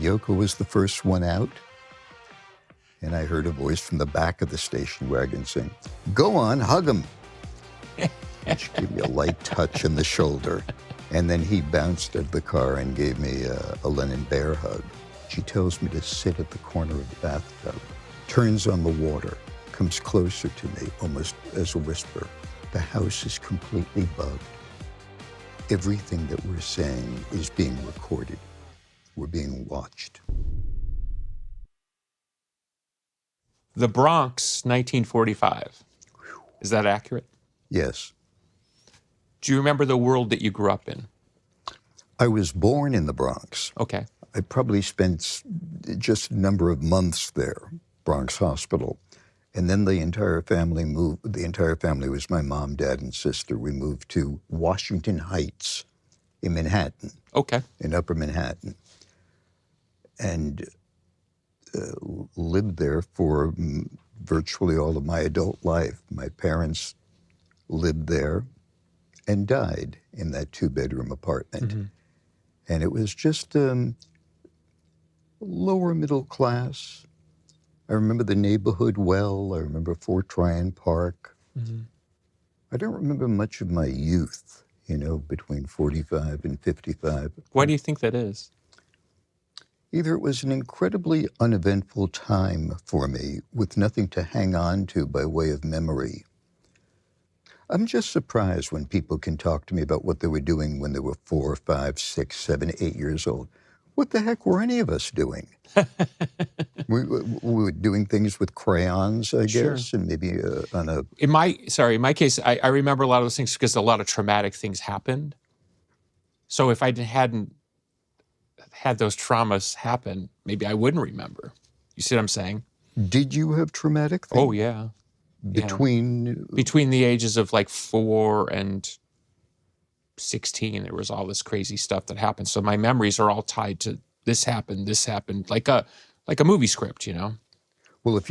Yoko was the first one out, and I heard a voice from the back of the station wagon saying, "Go on, hug him." She gave me a light touch in the shoulder, and then he bounced out of the car and gave me a Lennon bear hug. She tells me to sit at the corner of the bathtub, turns on the water, comes closer to me, almost as a whisper. The house is completely bugged. Everything that we're saying is being recorded. We're being watched. The Bronx, 1945. Is that accurate? Yes. Do you remember the world that you grew up in? I was born in the Bronx. Okay. I probably spent just a number of months there, Bronx Hospital. And then the entire family moved. The entire family was my mom, dad, and sister. We moved to Washington Heights in Manhattan. Okay. In Upper Manhattan. And lived there for virtually all of my adult life. My parents lived there and died in that two-bedroom apartment. Mm-hmm. And it was just lower middle class. I remember the neighborhood well. I remember Fort Tryon Park. Mm-hmm. I don't remember much of my youth, between 45 and 55. Why do you think that is? Either it was an incredibly uneventful time for me with nothing to hang on to by way of memory. I'm just surprised when people can talk to me about what they were doing when they were 4, 5, 6, 7, 8 years old. What the heck were any of us doing? we were doing things with crayons, I guess, sure. And maybe on a... In my case, I remember a lot of those things because a lot of traumatic things happened. So if I hadn't had those traumas happen, maybe I wouldn't remember. You see what I'm saying? Did you have traumatic things? Oh, yeah. Between the ages of like 4 and 16, there was all this crazy stuff that happened. So my memories are all tied to this happened, like a movie script, Well, if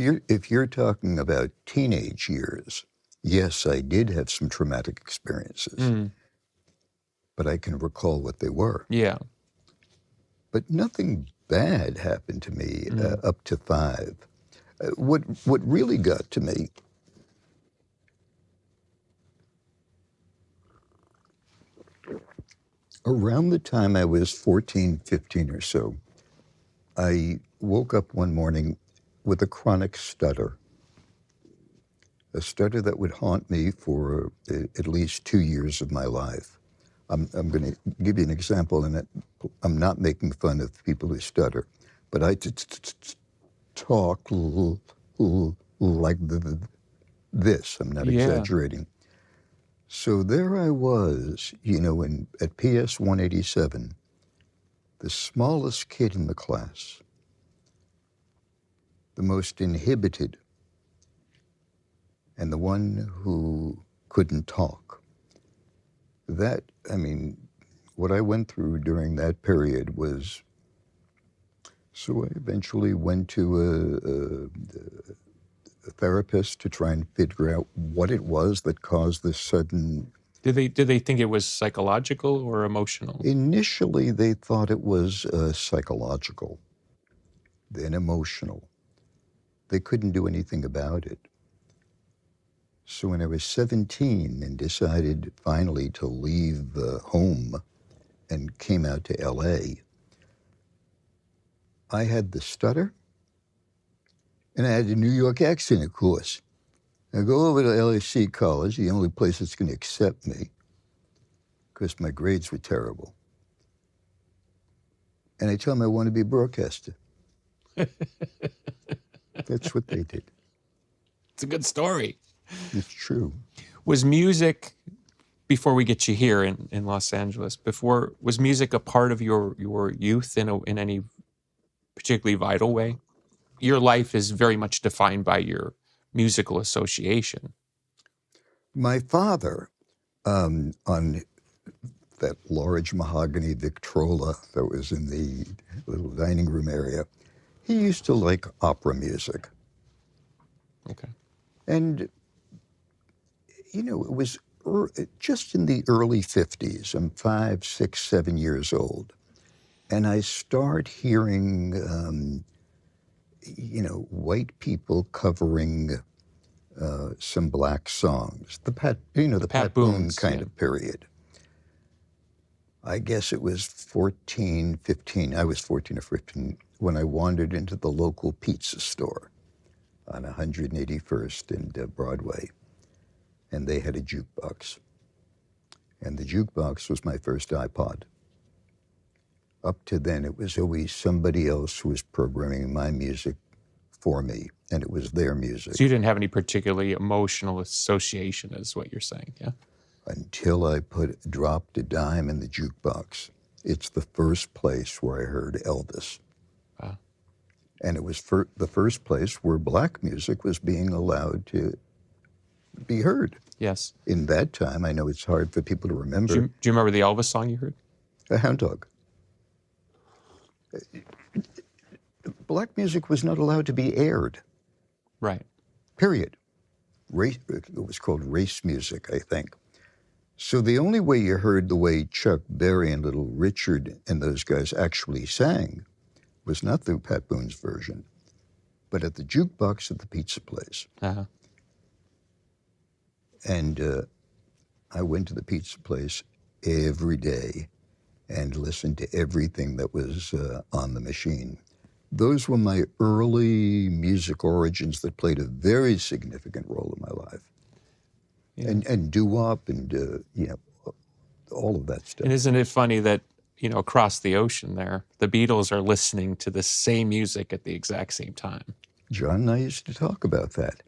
you're talking about teenage years, yes, I did have some traumatic experiences, but I can recall what they were. Yeah. But nothing bad happened to me up to 5. What really got to me around the time I was 14, 15 or so, I woke up one morning with a chronic stutter. A stutter that would haunt me for at least 2 years of my life. I'm going to give you an example, and I'm not making fun of people who stutter, but I talk like this. I'm not exaggerating. So there I was, at PS 187, the smallest kid in the class, the most inhibited, and the one who couldn't talk. What I went through during that period was, so I eventually went to a therapist to try and figure out what it was that caused this sudden... Did they think it was psychological or emotional? Initially, they thought it was psychological, then emotional. They couldn't do anything about it. So when I was 17 and decided finally to leave home and came out to LA, I had the stutter and I had the New York accent, of course. I go over to LSC College, the only place that's going to accept me, because my grades were terrible. And I tell them I want to be a broadcaster. That's what they did. It's a good story. It's true. Was music, before we get you here in Los Angeles, was music a part of your youth in any particularly vital way? Your life is very much defined by your musical association. My father, on that large mahogany Victrola that was in the little dining room area, he used to like opera music. Okay. And, it was just in the early 50s. I'm 5, 6, 7 years old. and I start hearing, white people covering some black songs. The Pat Boone Boones, kind yeah. of period. I guess it was 14, 15. I was 14 or 15 when I wandered into the local pizza store on 181st and Broadway, and they had a jukebox. And the jukebox was my first iPod. Up to then, it was always somebody else who was programming my music for me, and it was their music. So you didn't have any particularly emotional association, is what you're saying, yeah? Until I dropped a dime in the jukebox. It's the first place where I heard Elvis. Wow. And it was the first place where black music was being allowed to be heard. Yes. In that time, I know it's hard for people to remember. Do you remember the Elvis song you heard? A Hound Dog. Black music was not allowed to be aired. Right. Period. It was called race music, I think. So the only way you heard the way Chuck Berry and Little Richard and those guys actually sang was not through Pat Boone's version, but at the jukebox at the pizza place. Uh-huh. And I went to the pizza place every day and listened to everything that was on the machine. Those were my early music origins that played a very significant role in my life. Yeah. And doo-wop and, all of that stuff. And isn't it funny that, across the ocean there, the Beatles are listening to the same music at the exact same time? John and I used to talk about that,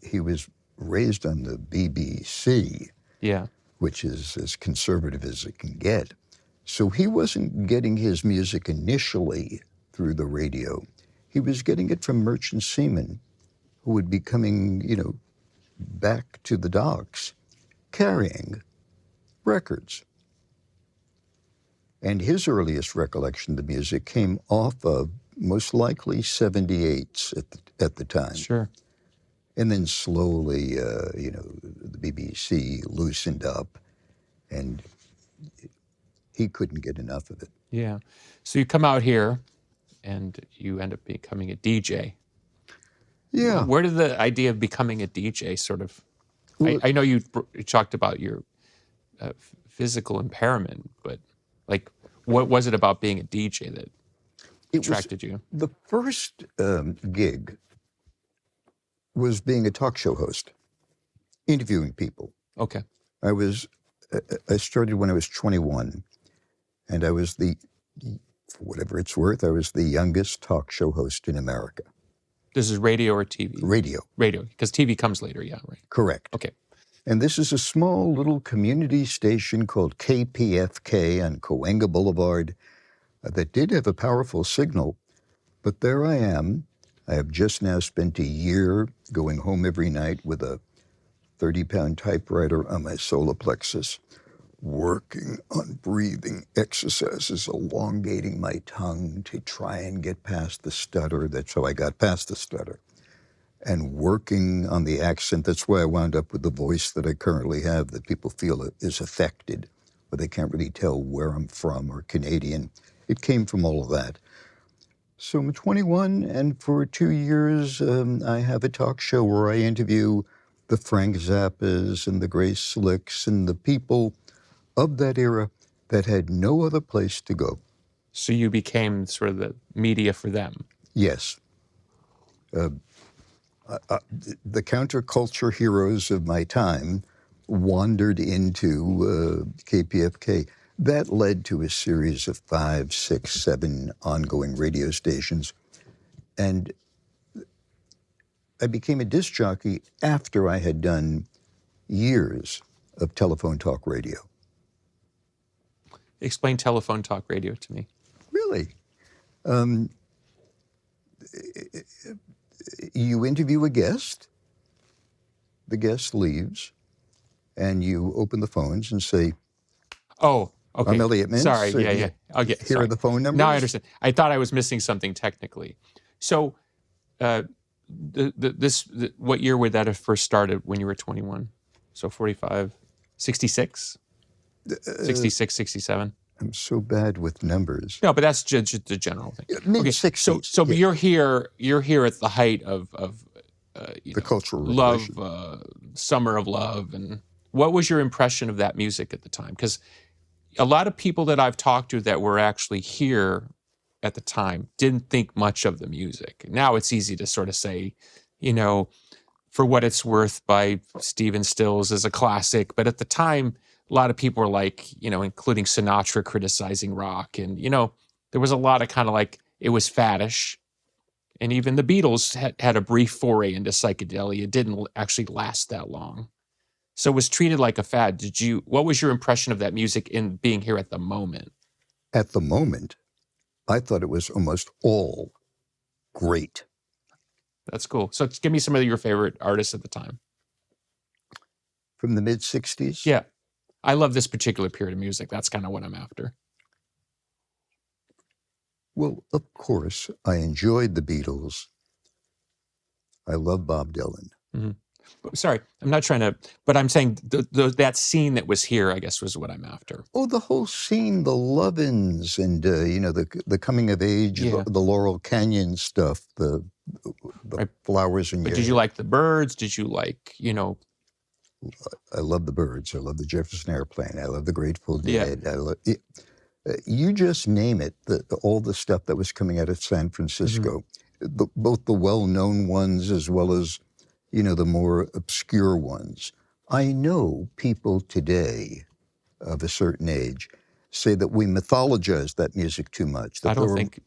he was raised on the BBC, yeah, which is as conservative as it can get. So he wasn't getting his music initially through the radio. He was getting it from merchant seamen who would be coming, back to the docks carrying records. And his earliest recollection of the music came off of most likely 78s at the time. Sure. And then slowly, the BBC loosened up, and he couldn't get enough of it. Yeah. So you come out here, and you end up becoming a DJ. Yeah. Where did the idea of becoming a DJ sort of... I know you talked about your physical impairment, but what was it about being a DJ that attracted you? The first gig was being a talk show host, interviewing people. Okay. I started when I was 21, and I was for whatever it's worth, I was the youngest talk show host in America. This is radio or TV? Radio. Radio, because TV comes later, yeah, right. Correct. Okay. And this is a small little community station called KPFK on Cahuenga Boulevard that did have a powerful signal, but there I am. I have just now spent a year going home every night with a 30-pound typewriter on my solar plexus, working on breathing exercises, elongating my tongue to try and get past the stutter. That's how I got past the stutter. And working on the accent. That's why I wound up with the voice that I currently have, that people feel is affected, but they can't really tell where I'm from or Canadian. It came from all of that. So I'm 21, and for 2 years, I have a talk show where I interview the Frank Zappas and the Grace Slicks and the people of that era that had no other place to go. So you became sort of the media for them? Yes. The counterculture heroes of my time wandered into KPFK. That led to a series of 5, 6, 7 ongoing radio stations. And I became a disc jockey after I had done years of telephone talk radio. Explain telephone talk radio to me. Really? You interview a guest, the guest leaves, and you open the phones and say, "Oh, okay. I'm Elliot Mintz. Sorry, yeah. Okay, here are the phone numbers." Now I understand. I thought I was missing something technically. So, what year would that have first started when you were 21? So 45, 66? 66, 67? I'm so bad with numbers. No, but that's just the general thing. Mid Okay, 60s. so yeah. you're here at the height of The Cultural love, Revolution. Summer of Love, and what was your impression of that music at the time? Because a lot of people that I've talked to that were actually here at the time didn't think much of the music. Now it's easy to sort of say, For What It's Worth by Stephen Stills is a classic, but at the time, a lot of people were like, including Sinatra criticizing rock, and there was a lot of kind of like it was faddish. And even the Beatles had a brief foray into psychedelia. It didn't actually last that long. So it was treated like a fad. What was your impression of that music in being here at the moment? At the moment, I thought it was almost all great. That's cool. So give me some of your favorite artists at the time. From the mid 60s? Yeah. I love this particular period of music. That's kind of what I'm after. Well, of course, I enjoyed the Beatles. I love Bob Dylan. Mm-hmm. Sorry, I'm not trying to, but I'm saying that scene that was here, I guess, was what I'm after. Oh, the whole scene, the Lovins, and the coming of age, the Laurel Canyon stuff, the right. Flowers and. But did you like the Byrds? Did you like, I love the Byrds. I love the Jefferson Airplane. I love the Grateful Dead. I love. You just name it. All the stuff that was coming out of San Francisco, both the well-known ones as well as. The more obscure ones. I know people today of a certain age say that we mythologize that music too much. I don't think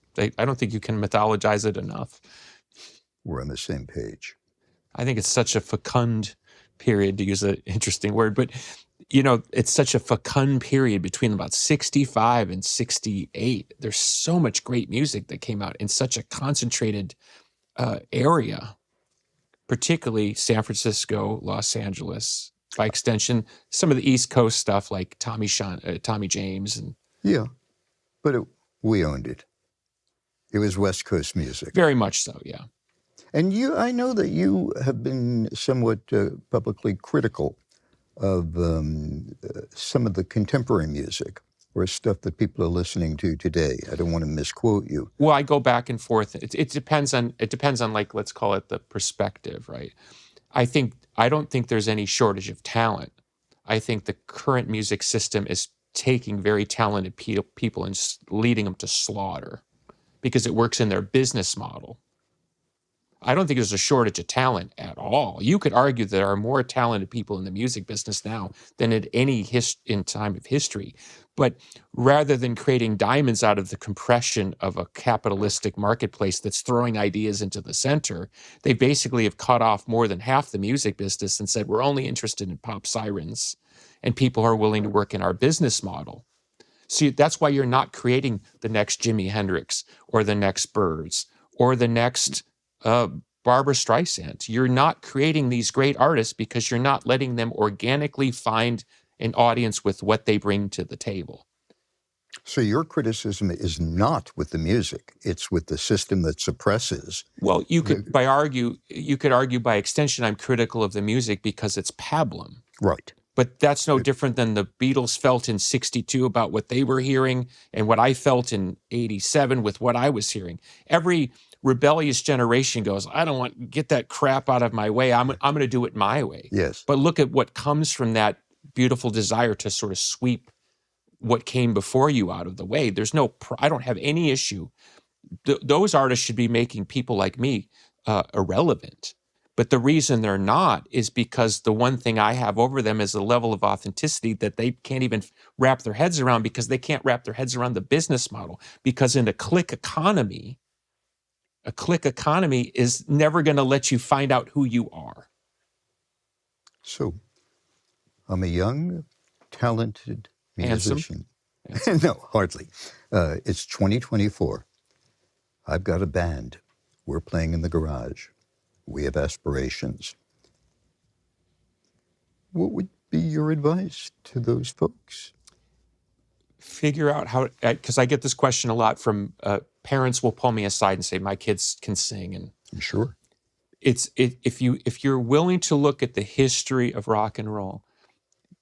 you can mythologize it enough. We're on the same page. I think it's such a fecund period, to use an interesting word, but it's such a fecund period between about 65 and 68. There's so much great music that came out in such a concentrated area. Particularly San Francisco, Los Angeles, by extension, some of the East Coast stuff like Tommy James. And yeah, but we owned it. It was West Coast music. Very much so, yeah. And I know that you have been somewhat publicly critical of some of the contemporary music or stuff that people are listening to today. I don't want to misquote you. Well, I go back and forth. It depends on like, let's call it the perspective, right? I don't think there's any shortage of talent. I think the current music system is taking very talented people and leading them to slaughter because it works in their business model. I don't think there's a shortage of talent at all. You could argue there are more talented people in the music business now than at any in time of history. But rather than creating diamonds out of the compression of a capitalistic marketplace that's throwing ideas into the center, they basically have cut off more than half the music business and said, we're only interested in pop sirens and people who are willing to work in our business model. See, that's why you're not creating the next Jimi Hendrix or the next Byrds or the next Barbra Streisand. You're not creating these great artists because you're not letting them organically find an audience with what they bring to the table. So your criticism is not with the music; it's with the system that suppresses. Well, you could argue by extension I'm critical of the music because it's pablum. Right. But that's no different than the Beatles felt in 62 about what they were hearing and what I felt in 87 with what I was hearing. Every rebellious generation goes, I don't want, get that crap out of my way. I'm going to do it my way. Yes. But look at what comes from that beautiful desire to sort of sweep what came before you out of the way. I don't have any issue. Those artists should be making people like me irrelevant. But the reason they're not is because the one thing I have over them is a level of authenticity that they can't even wrap their heads around because they can't wrap their heads around the business model. Because in a click economy is never going to let you find out who you are. So, I'm a young, talented musician. Handsome. No, hardly. It's 2024. I've got a band. We're playing in the garage. We have aspirations. What would be your advice to those folks? Figure out how, because I get this question a lot from parents will pull me aside and say, my kids can sing. And I'm sure. If you're willing to look at the history of rock and roll,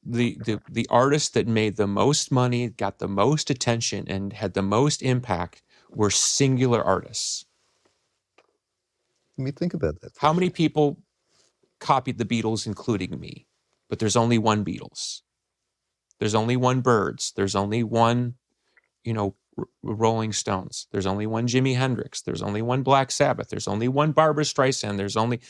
the artists that made the most money, got the most attention, and had the most impact were singular artists. Let me think about that. How many people copied the Beatles, including me? But there's only one Beatles. There's only one Byrds. There's only one, Rolling Stones. There's only one Jimi Hendrix. There's only one Black Sabbath. There's only one Barbra Streisand.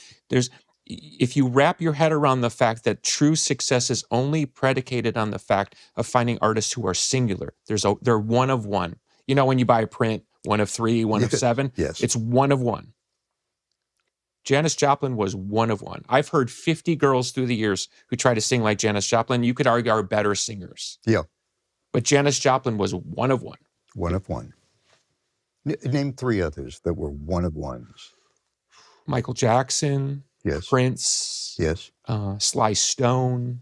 If you wrap your head around the fact that true success is only predicated on the fact of finding artists who are singular, they're one of one. When you buy a print, one of 3, one of 7, yes. It's one of one. Janis Joplin was one of one. I've heard 50 girls through the years who try to sing like Janis Joplin. You could argue are better singers. Yeah. But Janis Joplin was one of one. One of one. Name 3 others that were one of ones. Michael Jackson. Yes. Prince. Yes. Sly Stone.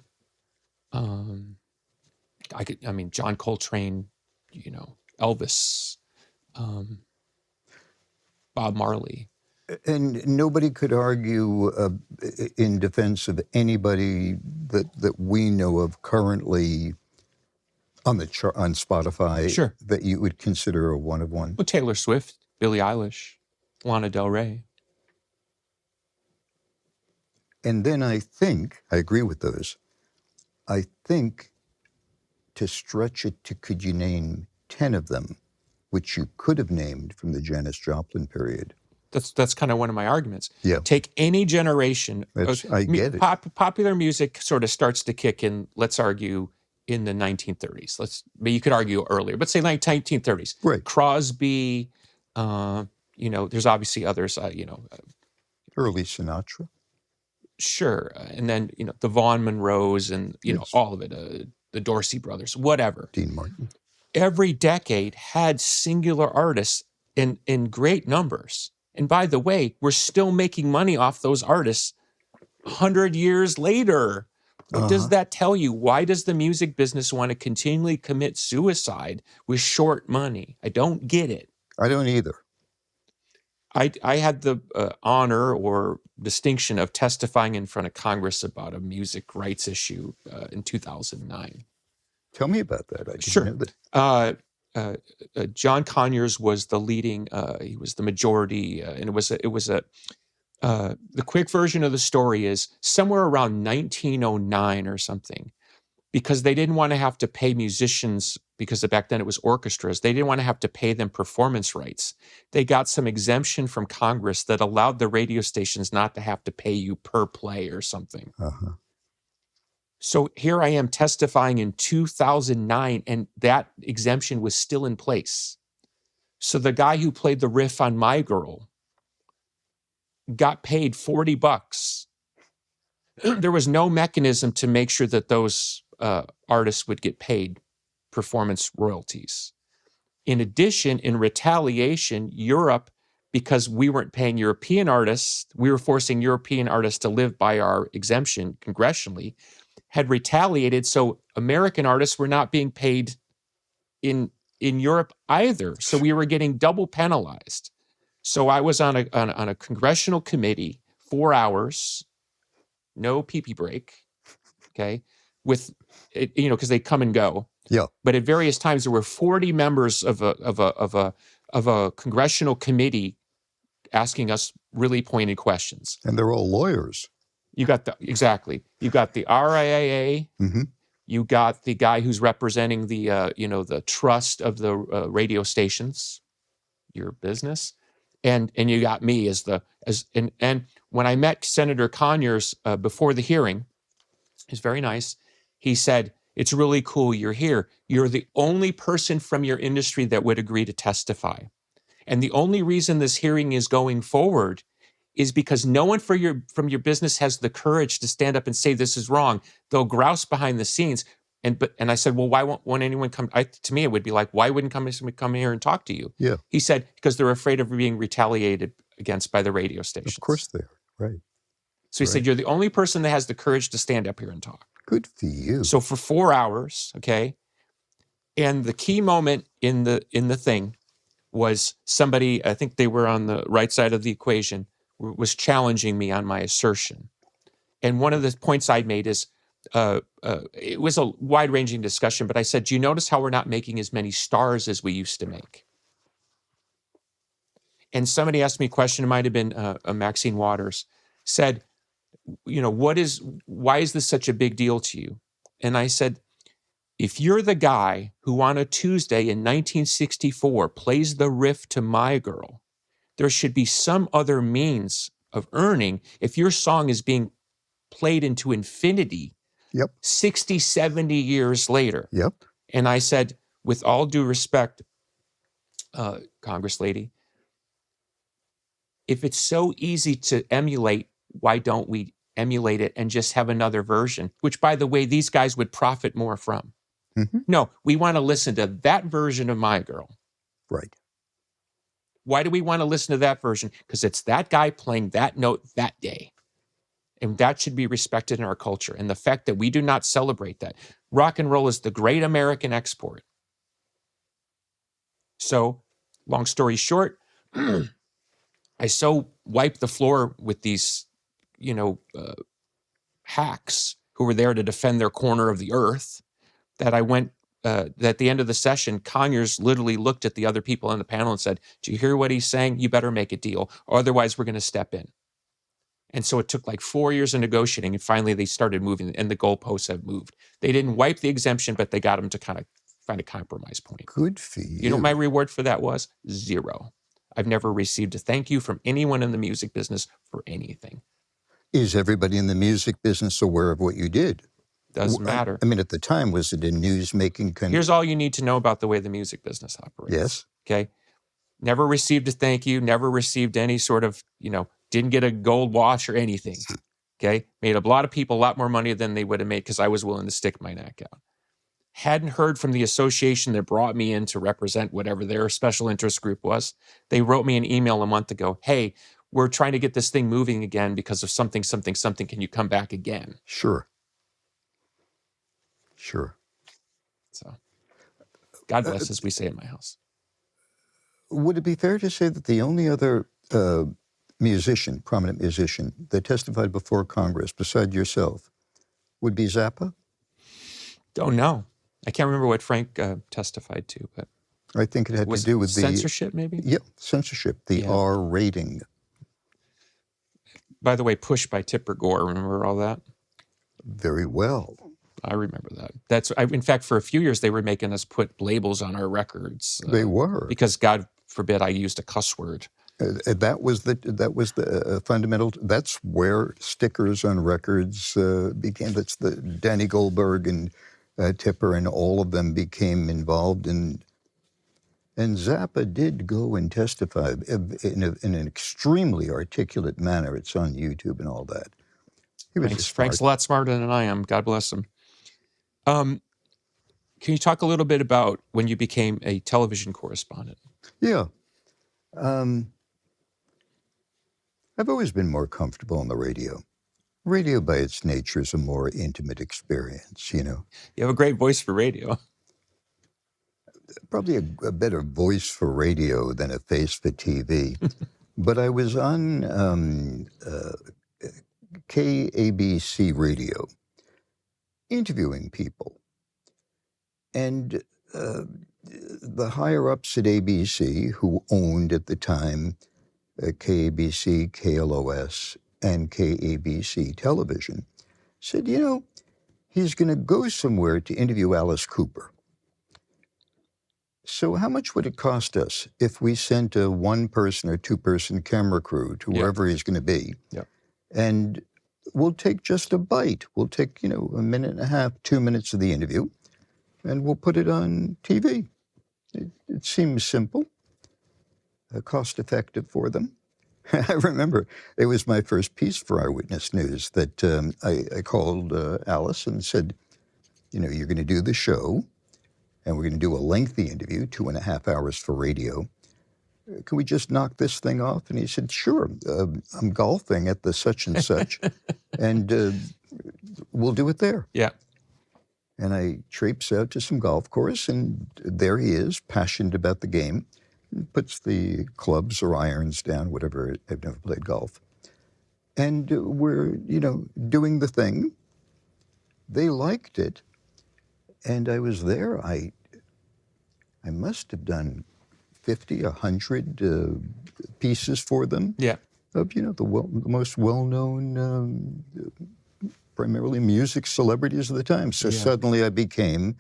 John Coltrane, Elvis, Bob Marley. And nobody could argue in defense of anybody that we know of currently on Spotify, sure, that you would consider a one of one. Well, Taylor Swift, Billie Eilish, Lana Del Rey. And then I agree with those. I think to stretch it to, could you name 10 of them, which you could have named from the Janis Joplin period? That's kind of one of my arguments. Yeah. Take any generation. I get it. Popular music sort of starts to kick in, let's argue, in the 1930s. But you could argue earlier, but say 1930s. Right. Crosby, there's obviously others, Early Sinatra. Sure. And then, the Vaughn Monroes and, Yes. all of it, the Dorsey brothers, whatever. Dean Martin. Every decade had singular artists in great numbers. And by the way, we're still making money off those artists 100 years later. What does that tell you? Why does the music business want to continually commit suicide with short money? I don't get it. I don't either. I had the honor or distinction of testifying in front of Congress about a music rights issue in 2009. Tell me about that. I didn't Sure. know that. John Conyers was the leading. He was the majority, and the quick version of the story is somewhere around 1909 or something, because they didn't want to have to pay musicians, because back then it was orchestras. They didn't want to have to pay them performance rights. They got some exemption from Congress that allowed the radio stations not to have to pay you per play or something. So here I am testifying in 2009, and that exemption was still in place. So the guy who played the riff on My Girl got paid $40. There was no mechanism to make sure that those artists would get paid performance royalties. In addition, in retaliation, Europe, because we weren't paying European artists, we were forcing European artists to live by our exemption congressionally, had retaliated. So American artists were not being paid in Europe either. So we were getting double penalized. So I was on a congressional committee, 4 hours, no pee-pee break, okay, with it, because they come and go. Yeah. But at various times there were 40 members of a congressional committee asking us really pointed questions. And they're all lawyers. You got the RIAA. Mm-hmm. You got the guy who's representing the trust of the radio stations, your business, and you got me and when I met Senator Conyers before the hearing, he's very nice. He said, "It's really cool you're here. You're the only person from your industry that would agree to testify, and the only reason this hearing is going forward is because no one from your business has the courage to stand up and say this is wrong. They'll grouse behind the scenes." And I said, "Well, why won't anyone come?" To me, it would be like, why wouldn't somebody come here and talk to you? Yeah. He said, because they're afraid of being retaliated against by the radio stations. Of course they are. Right. So he said, "You're the only person that has the courage to stand up here and talk." Good for you. So for 4 hours, okay. And the key moment in the thing was somebody, I think they were on the right side of the equation, was challenging me on my assertion. And one of the points I made is, it was a wide-ranging discussion, but I said, do you notice how we're not making as many stars as we used to make? And somebody asked me a question, it might have been Maxine Waters, said, why is this such a big deal to you? And I said, if you're the guy who on a Tuesday in 1964 plays the riff to My Girl, there should be some other means of earning if your song is being played into infinity. Yep. 60, 70 years later. Yep. And I said, with all due respect, Congress lady, if it's so easy to emulate, why don't we emulate it and just have another version, which, by the way, these guys would profit more from? Mm-hmm. No, we want to listen to that version of My Girl. Right. Why do we want to listen to that version? Because it's that guy playing that note that day. And that should be respected in our culture. And the fact that we do not celebrate that. Rock and roll is the great American export. So, long story short, I so wiped the floor with these, hacks who were there to defend their corner of the earth that I went, at the end of the session, Conyers literally looked at the other people on the panel and said, do you hear what he's saying? You better make a deal, or otherwise we're going to step in. And so it took like 4 years of negotiating, and finally they started moving, and the goalposts have moved. They didn't wipe the exemption, but they got them to kind of find a compromise point. Good for you. You know what my reward for that was? 0. I've never received a thank you from anyone in the music business for anything. Is everybody in the music business aware of what you did? Doesn't matter. I mean, at the time, was it a news-making kind Here's all you need to know about the way the music business operates. Yes. Okay? Never received a thank you, never received any sort of, didn't get a gold watch or anything. Okay? Made a lot of people a lot more money than they would have made because I was willing to stick my neck out. Hadn't heard from the association that brought me in to represent whatever their special interest group was. They wrote me an email a month ago. Hey, we're trying to get this thing moving again because of something, something, something. Can you come back again? Sure. So, God bless, as we say in my house. Would it be fair to say that the only other prominent musician, that testified before Congress, beside yourself, would be Zappa? Don't know. I can't remember what Frank testified to, but I think it had to do with the censorship, maybe? Yeah, censorship, the R rating. By the way, Push by Tipper Gore, remember all that? Very well. I remember that. In fact, for a few years, they were making us put labels on our records. They were. Because, God forbid, I used a cuss word. That was the fundamental. That's where stickers on records became. That's the Danny Goldberg and Tipper and all of them became involved in. And Zappa did go and testify in an extremely articulate manner. It's on YouTube and all that. Frank's a lot smarter than I am. God bless him. Can you talk a little bit about when you became a television correspondent? Yeah. I've always been more comfortable on the radio. Radio, by its nature, is a more intimate experience, You have a great voice for radio. Probably a better voice for radio than a face for TV. But I was on KABC radio interviewing people. And the higher-ups at ABC, who owned at the time KABC, KLOS, and KABC television, said, he's going to go somewhere to interview Alice Cooper. So how much would it cost us if we sent a one-person or two-person camera crew to wherever he's going to be? Yeah. And we'll take just a bite. We'll take, a minute and a half, 2 minutes of the interview, and we'll put it on TV. It seems simple, cost-effective for them. I remember it was my first piece for Eyewitness News that I called Alice and said, you're going to do the show, and we're going to do a lengthy interview, 2.5 hours for radio. Can we just knock this thing off? And he said, sure. I'm golfing at the such and such, and we'll do it there. Yeah. And I traipse out to some golf course, and there he is, passionate about the game, puts the clubs or irons down, whatever. I've never played golf. And we're, doing the thing. they liked it, and I was there. I must have done 50, 100 pieces for them. Yeah. Of the most well-known, primarily music celebrities of the time. So suddenly I became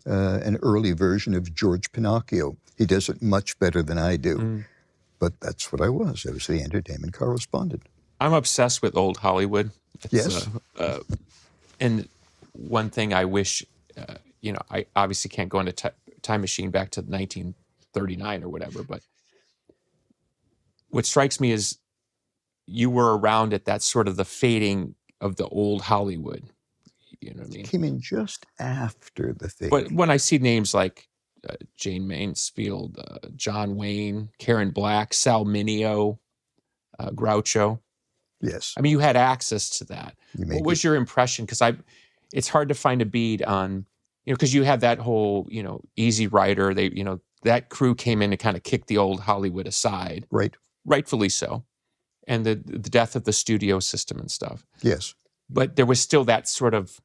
an early version of George Pinocchio. He does it much better than I do, but that's what I was. I was the entertainment correspondent. I'm obsessed with old Hollywood. Yes. And one thing I wish, I obviously can't go into time machine back to 1939 or whatever, but what strikes me is you were around at that sort of the fading of the old Hollywood. You know what I mean? Came in just after the fading. But when I see names like Jane Mansfield, John Wayne, Karen Black, Sal Mineo, Groucho. Yes. I mean, you had access to that. What was your impression? Because it's hard to find a beat on, because you had that whole, Easy Rider. They, that crew came in to kind of kick the old Hollywood aside. Right. Rightfully so. And the death of the studio system and stuff. Yes. But there was still that sort of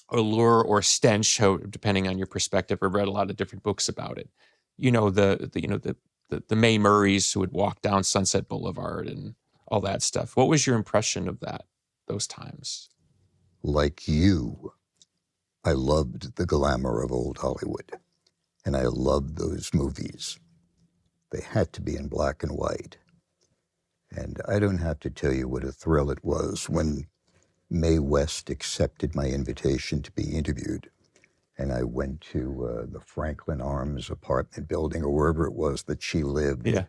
allure or stench, depending on your perspective. I've read a lot of different books about it. The Mae Murrays who would walk down Sunset Boulevard and all that stuff. What was your impression of those times? Like you, I loved the glamour of old Hollywood, and I loved those movies. They had to be in black and white. And I don't have to tell you what a thrill it was when Mae West accepted my invitation to be interviewed. And I went to the Franklin Arms apartment building, or wherever it was that she lived. Yeah.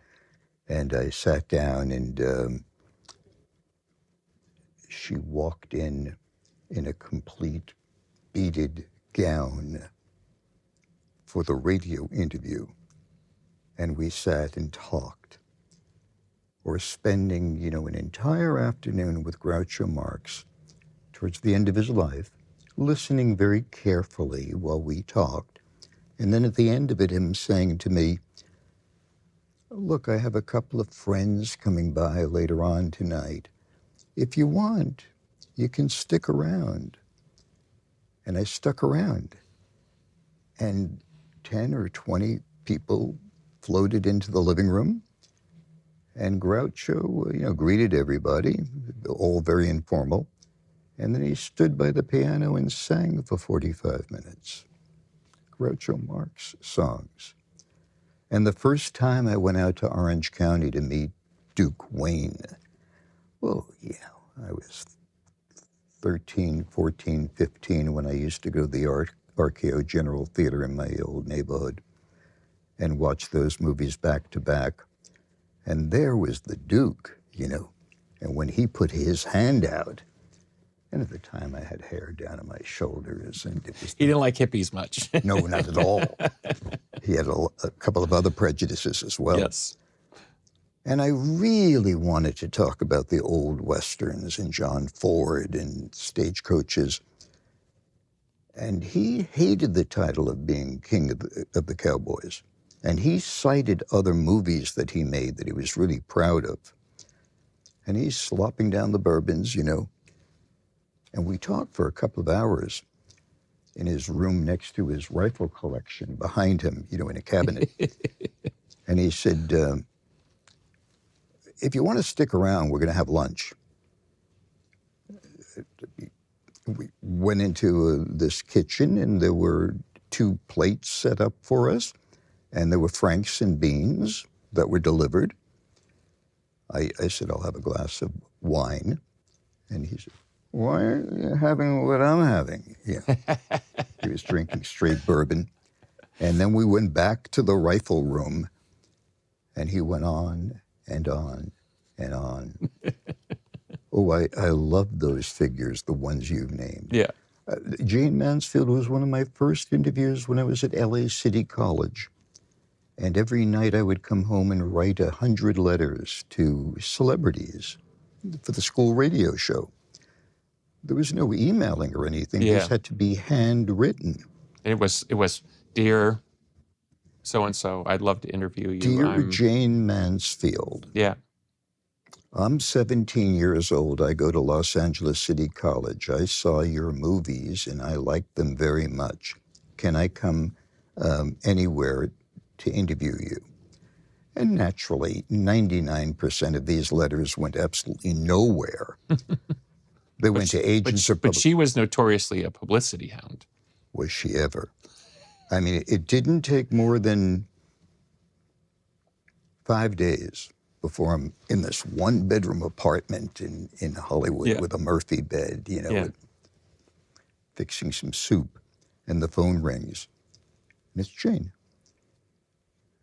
And I sat down, and she walked in a complete beaded gown for the radio interview. And we sat and talked. Or spending, an entire afternoon with Groucho Marx towards the end of his life, listening very carefully while we talked. And then at the end of it, him saying to me, look, I have a couple of friends coming by later on tonight. If you want, you can stick around. And I stuck around. And 10 or 20 people floated into the living room. And Groucho, greeted everybody, all very informal. And then he stood by the piano and sang for 45 minutes. Groucho Marx songs. And the first time I went out to Orange County to meet Duke Wayne, I was 13, 14, 15 when I used to go to the RKO General Theater in my old neighborhood and watch those movies back to back. And there was the Duke, and when he put his hand out, and at the time I had hair down on my shoulders, and it was... He didn't like hippies much. No, not at all. He had a couple of other prejudices as well. Yes. And I really wanted to talk about the old Westerns and John Ford and stagecoaches. And he hated the title of being king of the cowboys. And he cited other movies that he made that he was really proud of. And he's slopping down the bourbons, And we talked for a couple of hours in his room next to his rifle collection behind him, in a cabinet. And he said, if you want to stick around, we're going to have lunch. We went into this kitchen, and there were 2 plates set up for us. And there were franks and beans that were delivered. I said, I'll have a glass of wine. And he said, why aren't you having what I'm having? Yeah. He was drinking straight bourbon. And then we went back to the rifle room, and he went on and on and on. Oh, I love those figures, the ones you've named. Yeah. Jane Mansfield was one of my first interviews when I was at LA City College. And every night I would come home and write 100 letters to celebrities for the school radio show. There was no emailing or anything. Yeah. This had to be handwritten. It was, dear so-and-so, I'd love to interview you. Dear Jane Mansfield. Yeah. I'm 17 years old. I go to Los Angeles City College. I saw your movies and I liked them very much. Can I come anywhere to interview you? And naturally, 99% of these letters went absolutely nowhere. They went to agents or But she was notoriously a publicity hound. Was she ever? I mean, it didn't take more than 5 days before I'm in this one-bedroom apartment in Hollywood with a Murphy bed, fixing some soup, and the phone rings. And it's Jane.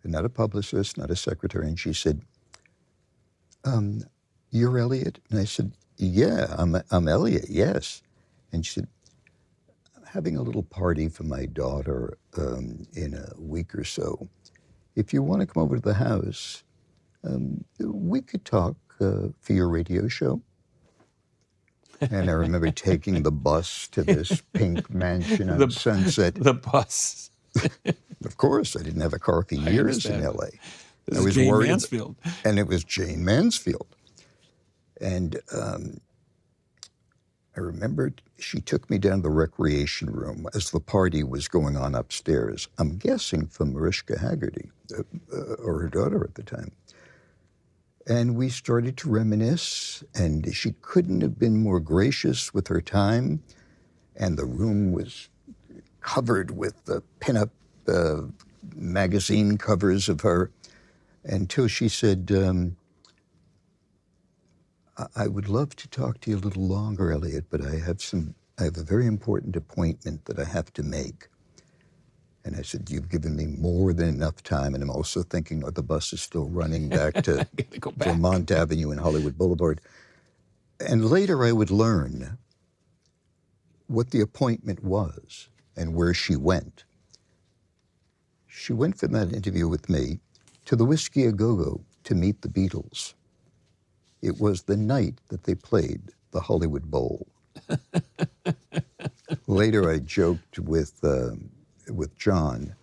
And not a publicist, not a secretary. And she said, you're Elliot? And I said, yeah, I'm Elliot, yes. And she said, I'm having a little party for my daughter in a week or so. If you want to come over to the house, we could talk for your radio show. And I remember taking the bus to this pink mansion on Sunset. The bus. Of course, I didn't have a car for years in L.A. This is Jane Mansfield. And it was Jane Mansfield. And I remembered she took me down to the recreation room as the party was going on upstairs. I'm guessing from Mariska Haggerty, or her daughter at the time. And we started to reminisce, and she couldn't have been more gracious with her time. And the room was covered with the pinup magazine covers of her, until she said, I would love to talk to you a little longer, Elliot, but I have a very important appointment that I have to make. And I said, you've given me more than enough time, and I'm also thinking, the bus is still running back to Vermont Avenue and Hollywood Boulevard. And later I would learn what the appointment was and where she went. She went from that interview with me to the Whiskey A Go-Go to meet the Beatles. It was the night that they played the Hollywood Bowl. Later I joked with John,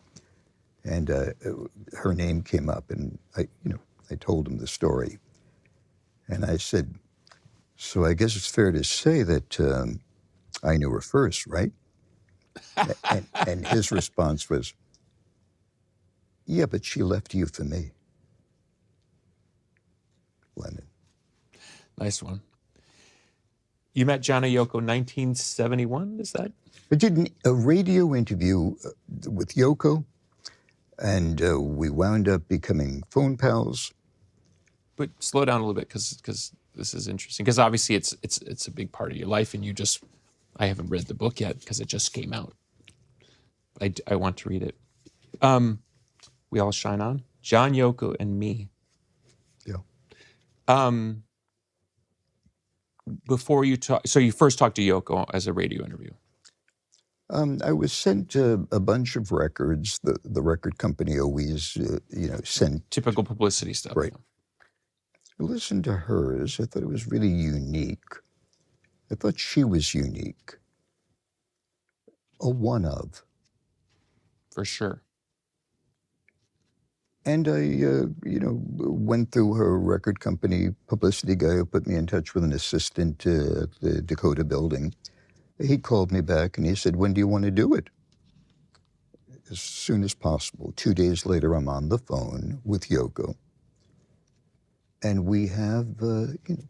and her name came up, and I told him the story. And I said, so I guess it's fair to say that I knew her first, right? and his response was, yeah, but she left you for me. Lennon. Nice one. You met John and Yoko 1971, is that? I did a radio interview with Yoko, and we wound up becoming phone pals. But slow down a little bit, because this is interesting. Because obviously it's a big part of your life, and I haven't read the book yet because it just came out. I want to read it. We All Shine On. John, Yoko, and Me. Yeah. Before you so you first talked to Yoko as a radio interview. I was sent a bunch of records. The record company always, sent... Typical publicity stuff. Right. I listened to hers. I thought it was really unique. I thought she was unique. A one of. For sure. And I, went through her record company publicity guy who put me in touch with an assistant at the Dakota building. He called me back and he said, when do you want to do it? As soon as possible. 2 days later, I'm on the phone with Yoko. And we have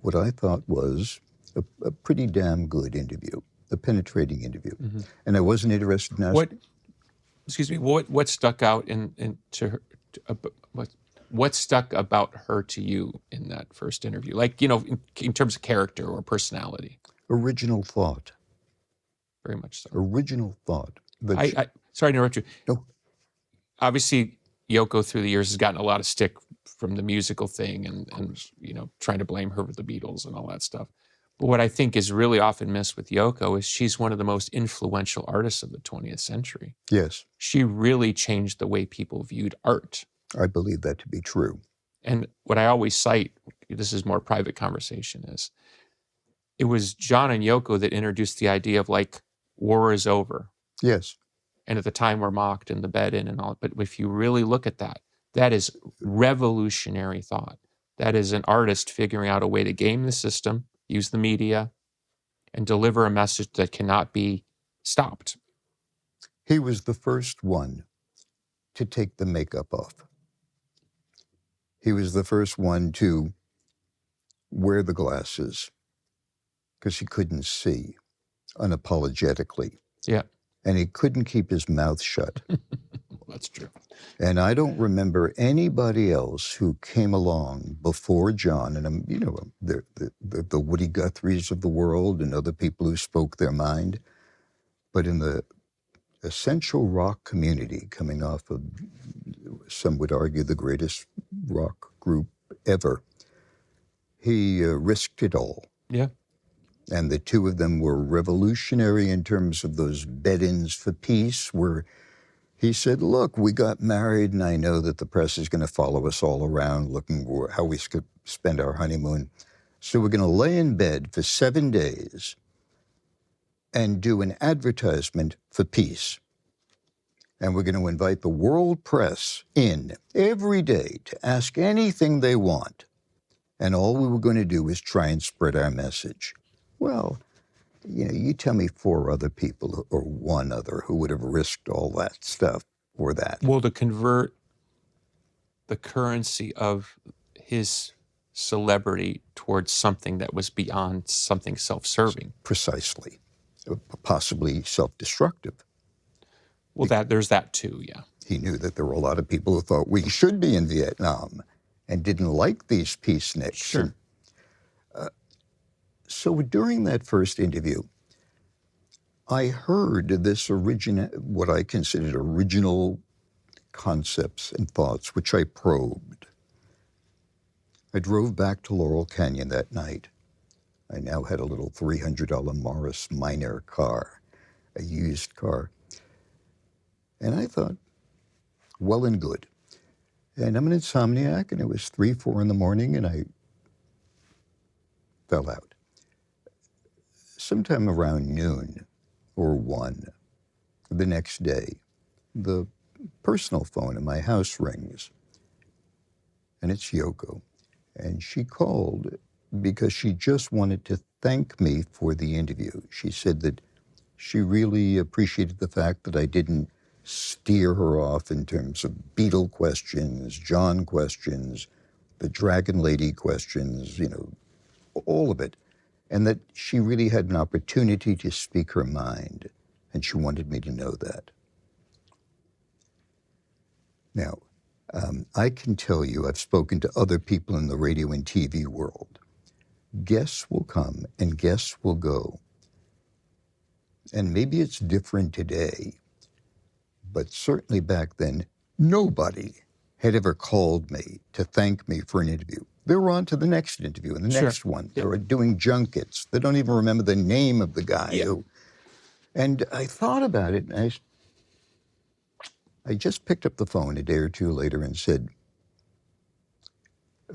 what I thought was a pretty damn good interview, a penetrating interview. Mm-hmm. And I wasn't interested in what stuck out to her? What stuck about her to you in that first interview? Like, in terms of character or personality? Original thought. Very much so. Original thought. Sorry to interrupt you. No. Obviously, Yoko through the years has gotten a lot of stick from the musical thing and trying to blame her for the Beatles and all that stuff. But what I think is really often missed with Yoko is she's one of the most influential artists of the 20th century. Yes. She really changed the way people viewed art. I believe that to be true. And what I always cite, this is more private conversation, is it was John and Yoko that introduced the idea of war is over. Yes. And at the time we're mocked and the bed in and all. But if you really look at that, that is revolutionary thought. That is an artist figuring out a way to game the system, use the media, and deliver a message that cannot be stopped. He was the first one to take the makeup off. He was the first one to wear the glasses because he couldn't see unapologetically. Yeah. And he couldn't keep his mouth shut. That's true. And I don't remember anybody else who came along before John, and you know, the Woody Guthries of the world and other people who spoke their mind. But in the essential rock community, coming off of, some would argue, the greatest rock group ever, he risked it all. Yeah. And the two of them were revolutionary in terms of those bed-ins for peace, where he said, look, we got married, and I know that the press is going to follow us all around looking for how we could spend our honeymoon. So we're going to lay in bed for 7 days and do an advertisement for peace. And we're going to invite the world press in every day to ask anything they want. And all we were going to do is try and spread our message. Well, you know, you tell me 4 other people or 1 other who would have risked all that stuff for that. Well, to convert the currency of his celebrity towards something that was beyond something self-serving. Precisely. Possibly self-destructive. Well, there's that too, yeah. He knew that there were a lot of people who thought we should be in Vietnam and didn't like these peaceniks. Sure. So during that first interview, I heard this what I considered original concepts and thoughts, which I probed. I drove back to Laurel Canyon that night. I now had a little $300 Morris Minor car, a used car. And I thought, well and good. And I'm an insomniac, and it was 3, 4 in the morning, and I fell out. Sometime around noon or 1 the next day, the personal phone in my house rings, and it's Yoko. And she called because she just wanted to thank me for the interview. She said that she really appreciated the fact that I didn't steer her off in terms of Beatle questions, John questions, the Dragon Lady questions, you know, all of it. And that she really had an opportunity to speak her mind, and she wanted me to know that. Now, I can tell you, I've spoken to other people in the radio and TV world. Guests will come and guests will go. And maybe it's different today, but certainly back then, nobody had ever called me to thank me for an interview. They were on to the next interview and the next one. They were doing junkets. They don't even remember the name of the guy. And I thought about it, and I just picked up the phone a day or 2 later and said,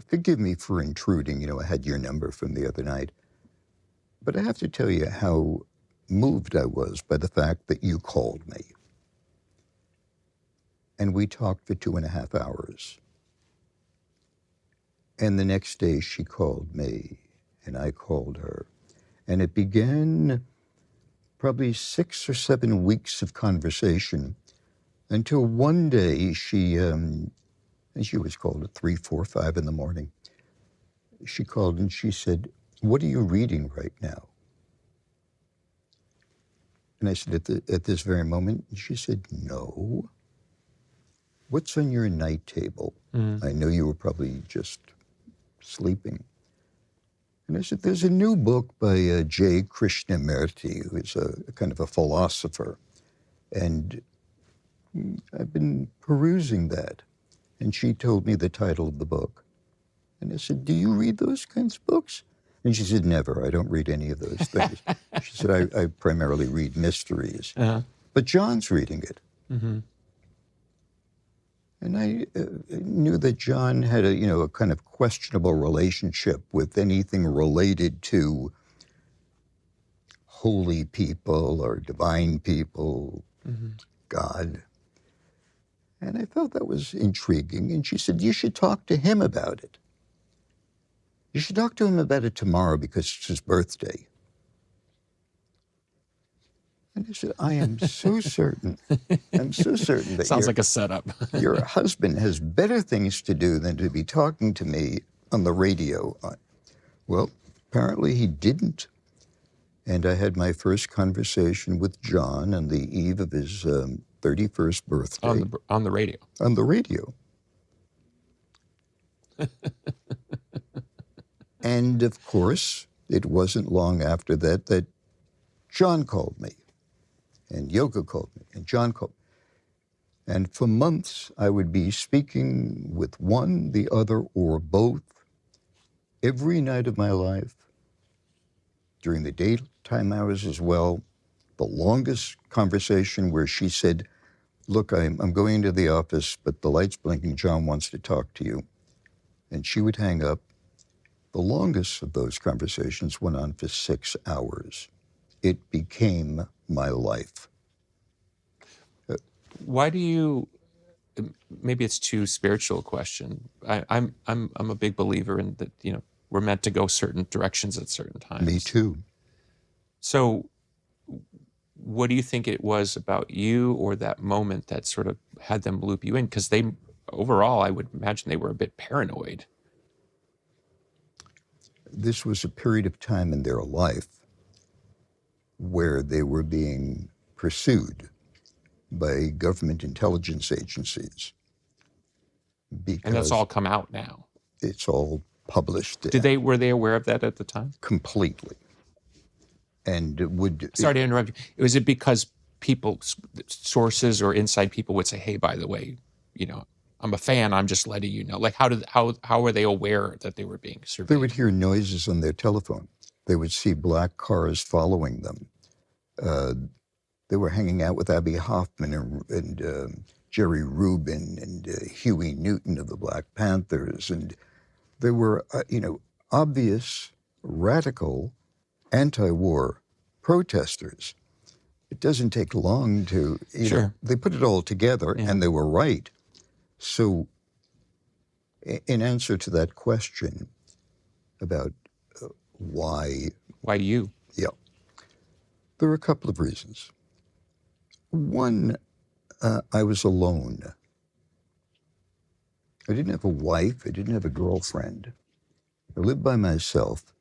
forgive me for intruding. You know, I had your number from the other night. But I have to tell you how moved I was by the fact that you called me. And we talked for 2.5 hours. And the next day she called me, and I called her. And it began probably 6 or 7 weeks of conversation until one day she was called at 3, 4, 5 in the morning. She called and she said, what are you reading right now? And I said, at this very moment? And she said, no. What's on your night table? I know you were probably just sleeping. And I said, there's a new book by J. Krishnamurti, who is a kind of a philosopher. And I've been perusing that. And she told me the title of the book. And I said, do you read those kinds of books? And she said, never. I don't read any of those things. She said, I primarily read mysteries. But John's reading it. And I knew that John had a kind of questionable relationship with anything related to holy people or divine people, God. And I felt that was intriguing. And she said, you should talk to him about it. You should talk to him about it tomorrow because it's his birthday. And I said, I am so certain, that Sounds like a setup. your husband has better things to do than to be talking to me on the radio. Well, apparently he didn't. And I had my first conversation with John on the eve of his 31st birthday. On the radio. On the radio. And of course, it wasn't long after that that John called me. And Yoko called me, and John called me. And for months, I would be speaking with one, the other, or both every night of my life, during the daytime hours as well. The longest conversation where she said, look, I'm going to the office, but the light's blinking. John wants to talk to you. And she would hang up. The longest of those conversations went on for 6 hours. It became my life. Why do you? Maybe it's too spiritual a question. I'm a big believer in that. We're meant to go certain directions at certain times. Me too. So, what do you think it was about you or that moment that sort of had them loop you in? Because overall, I would imagine they were a bit paranoid. This was a period of time in their life where they were being pursued by government intelligence agencies. And that's all come out now. It's all published. Were they aware of that at the time? Completely. And Sorry to interrupt you. Was it because sources or inside people would say, hey, by the way, I'm a fan, I'm just letting you know. Like, how were they aware that they were being surveyed? They would hear noises on their telephone. They would see black cars following them. They were hanging out with Abby Hoffman and Jerry Rubin and Huey Newton of the Black Panthers. And there were, obvious, radical, anti-war protesters. It doesn't take long to, Sure. They put it all together, Yeah. and they were right. So in answer to that question about why... Why you? Yeah. There are a couple of reasons. One, I was alone. I didn't have a wife. I didn't have a girlfriend. I lived by myself.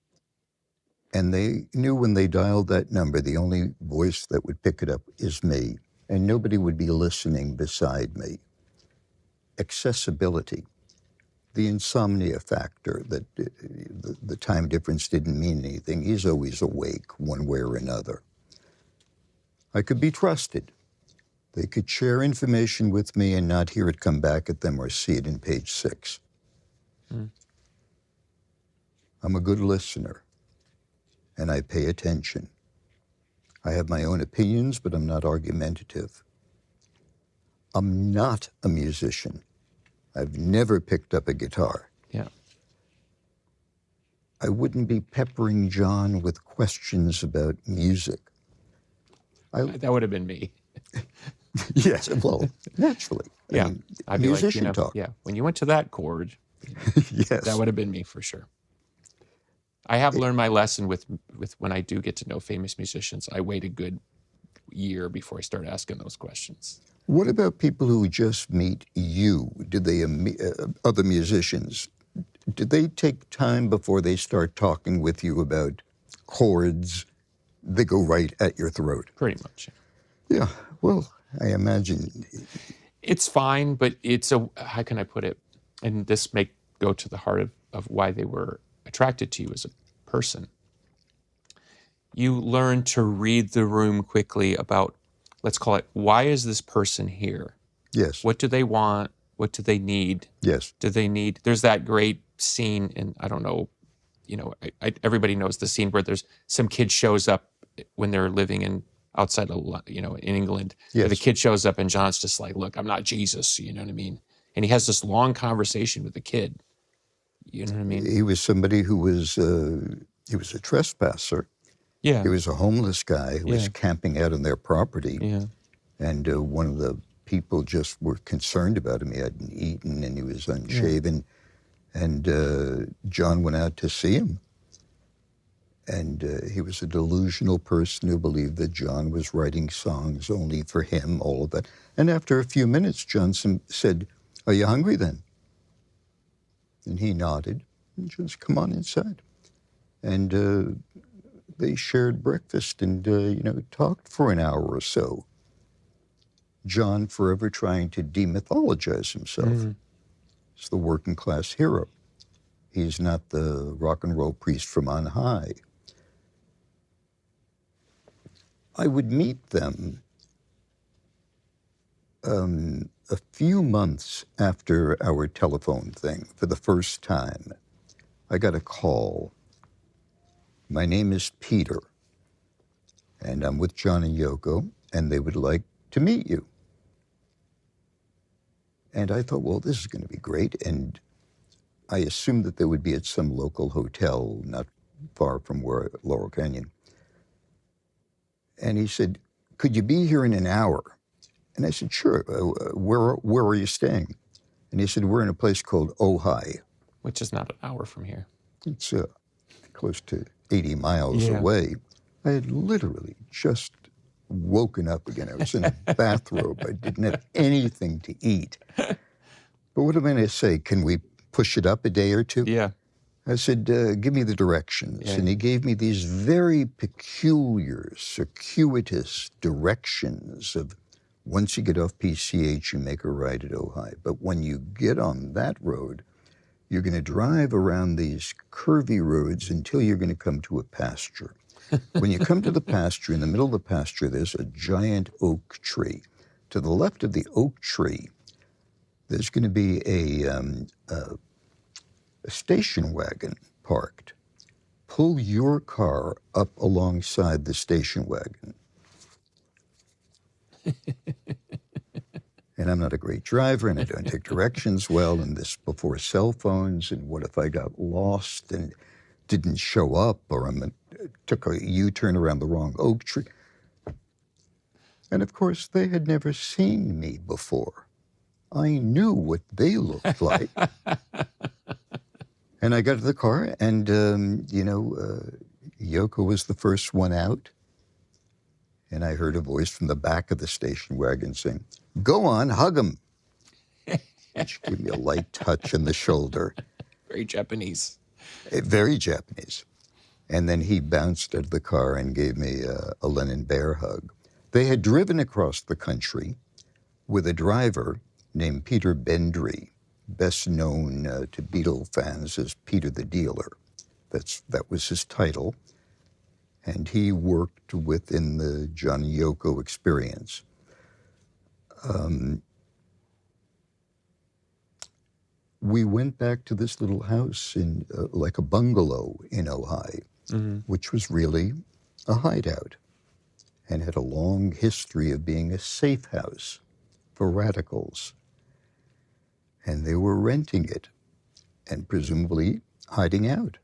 And they knew when they dialed that number, the only voice that would pick it up is me. And nobody would be listening beside me. Accessibility. The insomnia factor, that the time difference didn't mean anything. He's always awake one way or another. I could be trusted. They could share information with me and not hear it come back at them or see it in page 6. I'm a good listener, and I pay attention. I have my own opinions, but I'm not argumentative. I'm not a musician. I've never picked up a guitar. Yeah. I wouldn't be peppering John with questions about music. That would have been me. Yes, well, naturally. Yeah. I'd be musician like, talk. yeah, when you went to that chord, Yes. that would have been me for sure. I have learned my lesson with when I do get to know famous musicians. I wait a good year before I start asking those questions. What about people who just meet you? Did they, other musicians, did they take time before they start talking with you about chords? They go right at your throat. Pretty much. Yeah, well, I imagine. It's fine, but how can I put it? And this may go to the heart of why they were attracted to you as a person. You learn to read the room quickly about, let's call it, why is this person here? Yes. What do they want? What do they need? Yes. There's that great scene in, I don't know, everybody knows the scene where there's some kid shows up when they're living outside of, in England. Yes. The kid shows up and John's just like, look, I'm not Jesus, you know what I mean? And he has this long conversation with the kid. You know what I mean? He was somebody who was, he was a trespasser. Yeah. He was a homeless guy who was camping out on their property. Yeah. And one of the people just were concerned about him. He hadn't eaten and he was unshaven. And John went out to see him. And he was a delusional person who believed that John was writing songs only for him, all of that. And after a few minutes, Johnson said, "Are you hungry then?" And he nodded. And John said, "Come on inside." And they shared breakfast and, talked for an hour or so. John forever trying to demythologize himself. He's the working class hero. He's not the rock and roll priest from on high. I would meet them a few months after our telephone thing for the first time. I got a call. "My name is Peter, and I'm with John and Yoko, and they would like to meet you." And I thought, well, this is going to be great. And I assumed that they would be at some local hotel not far from where Laurel Canyon. And he said, "Could you be here in an hour?" And I said, "Sure. Where are you staying?" And he said, "We're in a place called Ojai." Which is not an hour from here. It's close to 80 miles away. I had literally just woken up again. I was in a bathrobe. I didn't have anything to eat. But what am I going to say? Can we push it up a day or two? Yeah. I said, "Give me the directions." Yeah. And he gave me these very peculiar, circuitous directions of, once you get off PCH, you make a right at Ojai. But when you get on that road, you're going to drive around these curvy roads until you're going to come to a pasture. When you come to the pasture, in the middle of the pasture, there's a giant oak tree. To the left of the oak tree, there's going to be a station wagon parked. Pull your car up alongside the station wagon. And I'm not a great driver, and I don't take directions well, and this before cell phones, and what if I got lost and didn't show up, or took a U-turn around the wrong oak tree? And of course, they had never seen me before. I knew what they looked like. And I got to the car, and, Yoko was the first one out. And I heard a voice from the back of the station wagon saying, "Go on, hug him." She gave me a light touch on the shoulder. Very Japanese. Very Japanese. And then he bounced out of the car and gave me a Lennon bear hug. They had driven across the country with a driver named Peter Bendry, best known to Beatle fans as Peter the Dealer. That was his title. And he worked within the John and Yoko experience. We went back to this little house in like a bungalow in Ojai, which was really a hideout and had a long history of being a safe house for radicals. And they were renting it and presumably hiding out.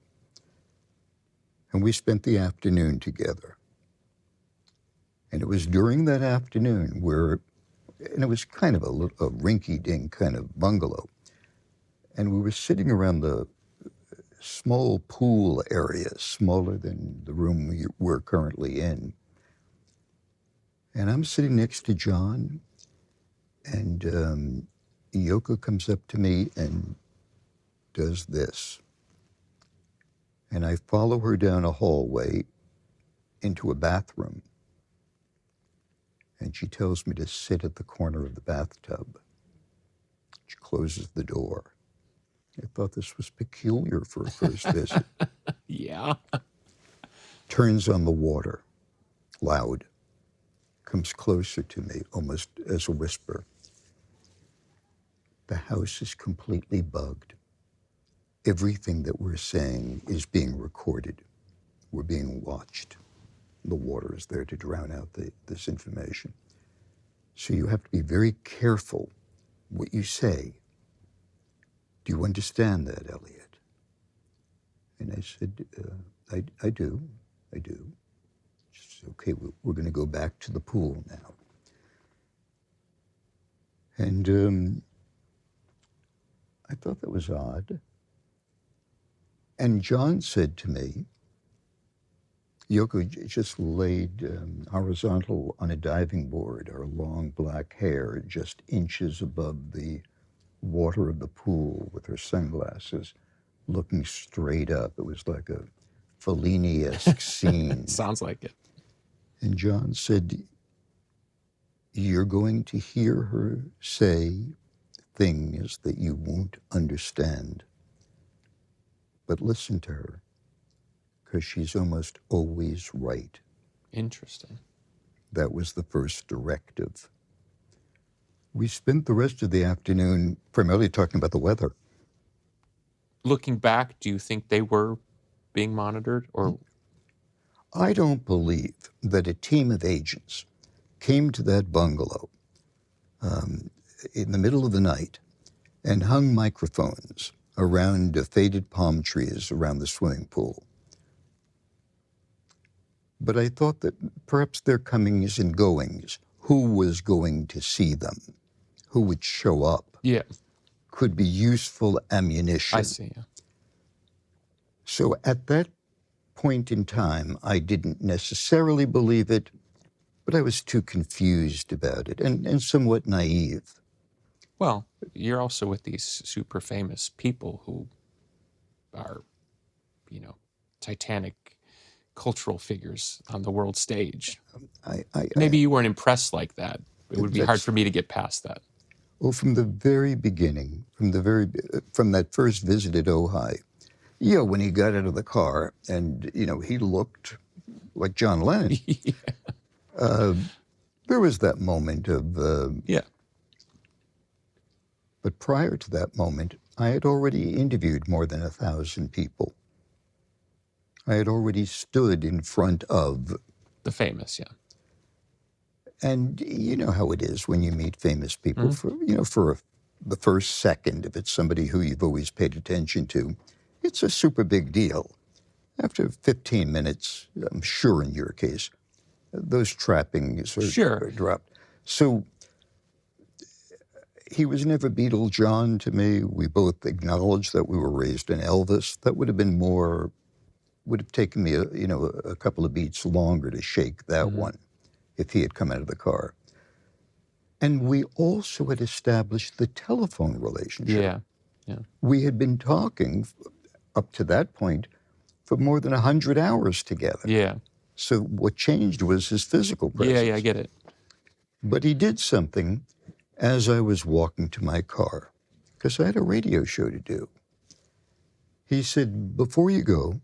And we spent the afternoon together. And it was during that afternoon and it was kind of a rinky-dink kind of bungalow. And we were sitting around the small pool area, smaller than the room we're currently in. And I'm sitting next to John, and Yoko comes up to me and does this. And I follow her down a hallway into a bathroom. And she tells me to sit at the corner of the bathtub. She closes the door. I thought this was peculiar for a first visit. Yeah. Turns on the water, loud. Comes closer to me, almost as a whisper. The house is completely bugged. Everything that we're saying is being recorded. We're being watched. The water is there to drown out this information. So you have to be very careful what you say. Do you understand that, Elliot? And I said, I do. She said, "Okay, we're going to go back to the pool now." And I thought that was odd. And John said to me, Yoko just laid horizontal on a diving board, her long black hair just inches above the water of the pool with her sunglasses, looking straight up. It was like a Fellini-esque scene. Sounds like it. And John said, you're going to hear her say things that you won't understand. But listen to her, because she's almost always right. Interesting. That was the first directive. We spent the rest of the afternoon primarily talking about the weather. Looking back, do you think they were being monitored? Or I don't believe that a team of agents came to that bungalow in the middle of the night and hung microphones around faded palm trees around the swimming pool. But I thought that perhaps their comings and goings, who was going to see them, who would show up, yeah, could be useful ammunition. I see. Yeah. So at that point in time, I didn't necessarily believe it, but I was too confused about it and somewhat naive. Well, you're also with these super famous people who are, titanic cultural figures on the world stage. Maybe you weren't impressed like that. It would be hard for me to get past that. Well, from the very beginning, from that first visit at Ojai, when he got out of the car and, he looked like John Lennon. Yeah. There was that moment of... Yeah. But prior to that moment, I had already interviewed more than 1,000 people. I had already stood in front of... The famous, yeah. And you know how it is when you meet famous people. For the first second, if it's somebody who you've always paid attention to, it's a super big deal. After 15 minutes, I'm sure in your case, those trappings are dropped. So he was never Beatle John to me. We both acknowledged that we were raised in Elvis. That would have taken me a couple of beats longer to shake that one if he had come out of the car. And we also had established the telephone relationship. Yeah, yeah. We had been talking up to that point for more than 100 hours together. Yeah. So what changed was his physical presence. Yeah, I get it. But he did something as I was walking to my car, because I had a radio show to do. He said, before you go,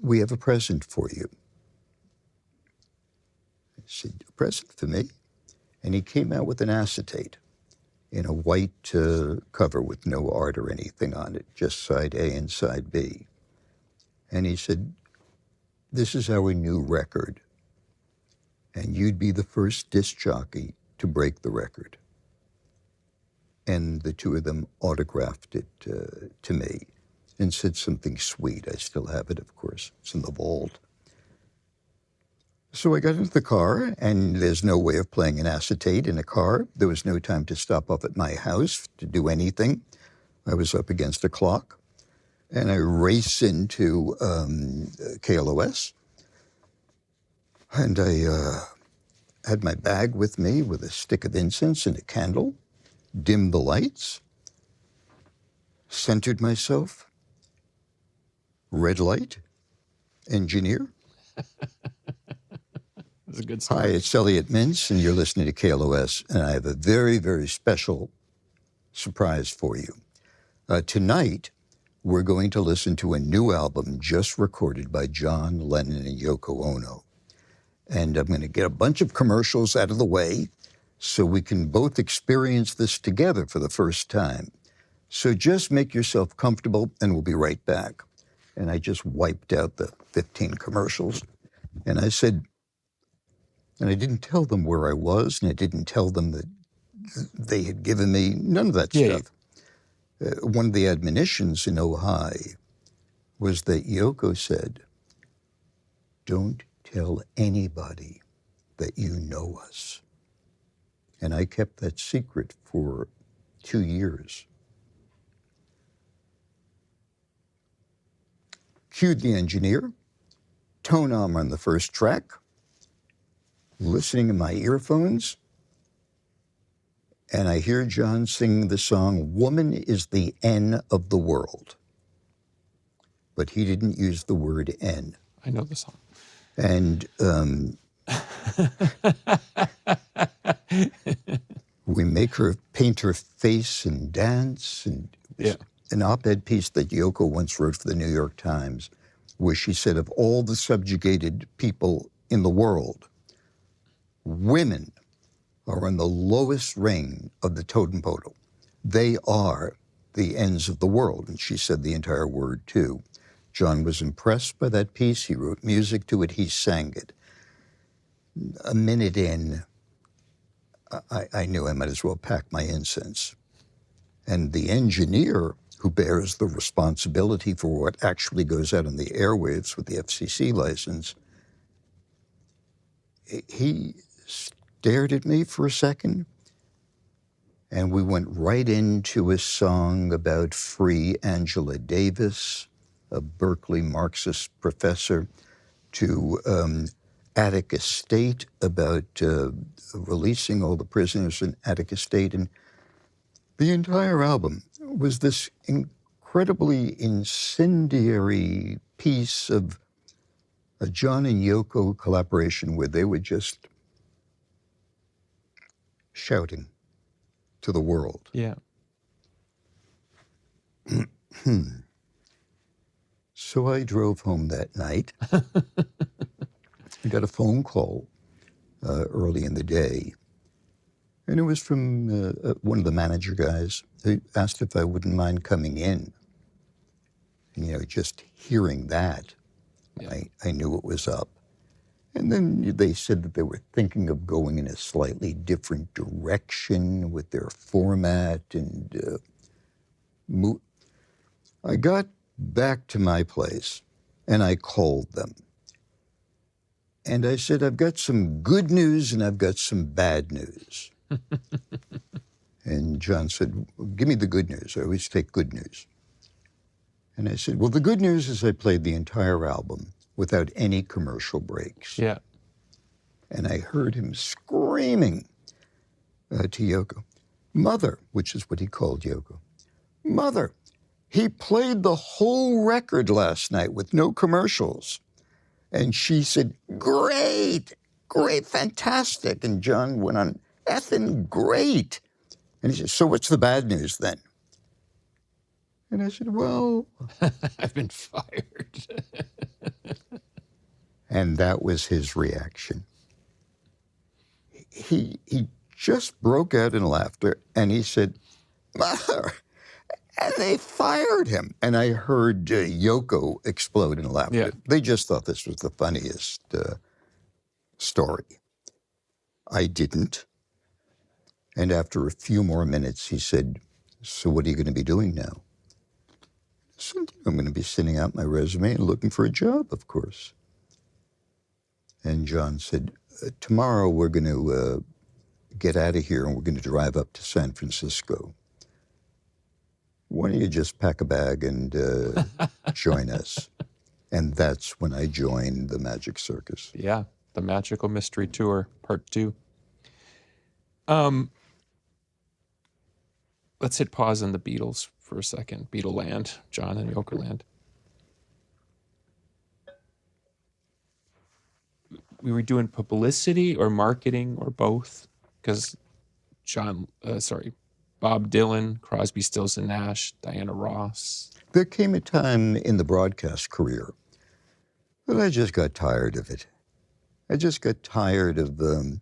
we have a present for you. I said, a present for me? And he came out with an acetate in a white cover with no art or anything on it, just side A and side B. And he said, this is our new record, and you'd be the first disc jockey to break the record. And the two of them autographed it to me and said something sweet. I still have it, of course. It's in the vault. So I got into the car, and there's no way of playing an acetate in a car. There was no time to stop off at my house to do anything. I was up against a clock, and I race into KLOS, and I had my bag with me with a stick of incense and a candle, dimmed the lights, centered myself, red light, engineer. That's a good story. Hi, it's Elliot Mintz, and you're listening to KLOS, and I have a very, very special surprise for you. Tonight, we're going to listen to a new album just recorded by John Lennon and Yoko Ono. And I'm going to get a bunch of commercials out of the way so we can both experience this together for the first time. So just make yourself comfortable, and we'll be right back. And I just wiped out the 15 commercials, and I said, and I didn't tell them where I was, and I didn't tell them that they had given me none of that stuff. One of the admonitions in Ojai was that Yoko said, don't tell anybody that you know us. And I kept that secret for 2 years. cued the engineer, tone arm on the first track, listening in my earphones, and I hear John sing the song, "Woman is the N of the World." But he didn't use the word N. I know the song. And we make her paint her face and dance. And Yeah. an op-ed piece that Yoko once wrote for the New York Times, where she said, of all the subjugated people in the world, women are on the lowest ring of the totem pole. They are the ends of the world. And she said the entire word, too. John was impressed by that piece. He wrote music to it. He sang it. A minute in, I knew I might as well pack my incense. And the engineer who bears the responsibility for what actually goes out on the airwaves with the FCC license, he stared at me for a second, and we went right into a song about free Angela Davis, a Berkeley Marxist professor, to Attica State, about releasing all the prisoners in Attica State. And the entire album was this incredibly incendiary piece of a John and Yoko collaboration where they were just shouting to the world. Yeah. So I drove home that night. I got a phone call early in the day, and it was from one of the manager guys who asked if I wouldn't mind coming in. And, you know, just hearing that, yeah. I knew it was up. And then they said that they were thinking of going in a slightly different direction with their format. And I got back to my place, and I called them. And I said, I've got some good news and I've got some bad news. And John said, well, give me the good news. I always take good news. And I said, well, the good news is I played the entire album without any commercial breaks. Yeah. And I heard him screaming to Yoko, "Mother," which is what he called Yoko, "Mother, he played the whole record last night with no commercials." And she said, great, fantastic. And John went on, effing great. And he said, so what's the bad news then? And I said, well, I've been fired. And that was his reaction. He just broke out in laughter, and he said, "Mother," and they fired him. And I heard Yoko explode in laughter. Yeah. They just thought this was the funniest story. I didn't. And after a few more minutes, he said, so what are you going to be doing now? So I'm going to be sending out my resume and looking for a job, of course. And John said, tomorrow we're going to get out of here and we're going to drive up to San Francisco. Why don't you just pack a bag and join us? And that's when I joined the Magic Circus. Yeah, the Magical Mystery Tour, Part 2. Let's hit pause on the Beatles for a second. Beatle Land, John and Yoko Land. We were doing publicity or marketing or both? Because Bob Dylan, Crosby, Stills and Nash, Diana Ross. There came a time in the broadcast career that I just got tired of it. I just got tired of the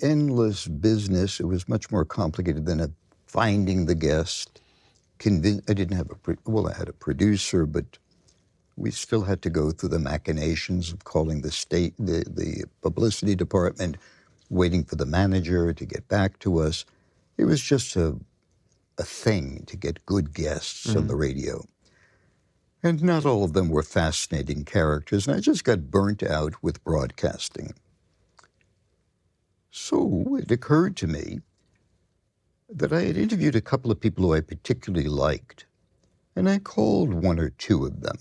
endless business. It was much more complicated than finding the guest. I didn't have I had a producer, but we still had to go through the machinations of calling the publicity department, waiting for the manager to get back to us. It was just a thing to get good guests on the radio. And not all of them were fascinating characters, and I just got burnt out with broadcasting. So it occurred to me that I had interviewed a couple of people who I particularly liked, And I called one or two of them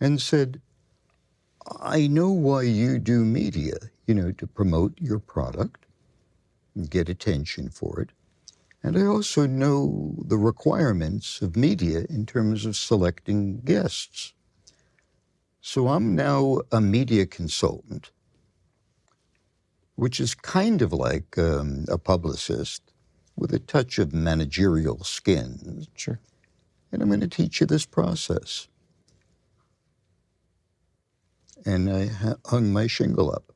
and said, I know why you do media, to promote your product and get attention for it. And I also know the requirements of media in terms of selecting guests. So I'm now a media consultant, which is kind of like a publicist with a touch of managerial skin. Sure. And I'm going to teach you this process. And I hung my shingle up.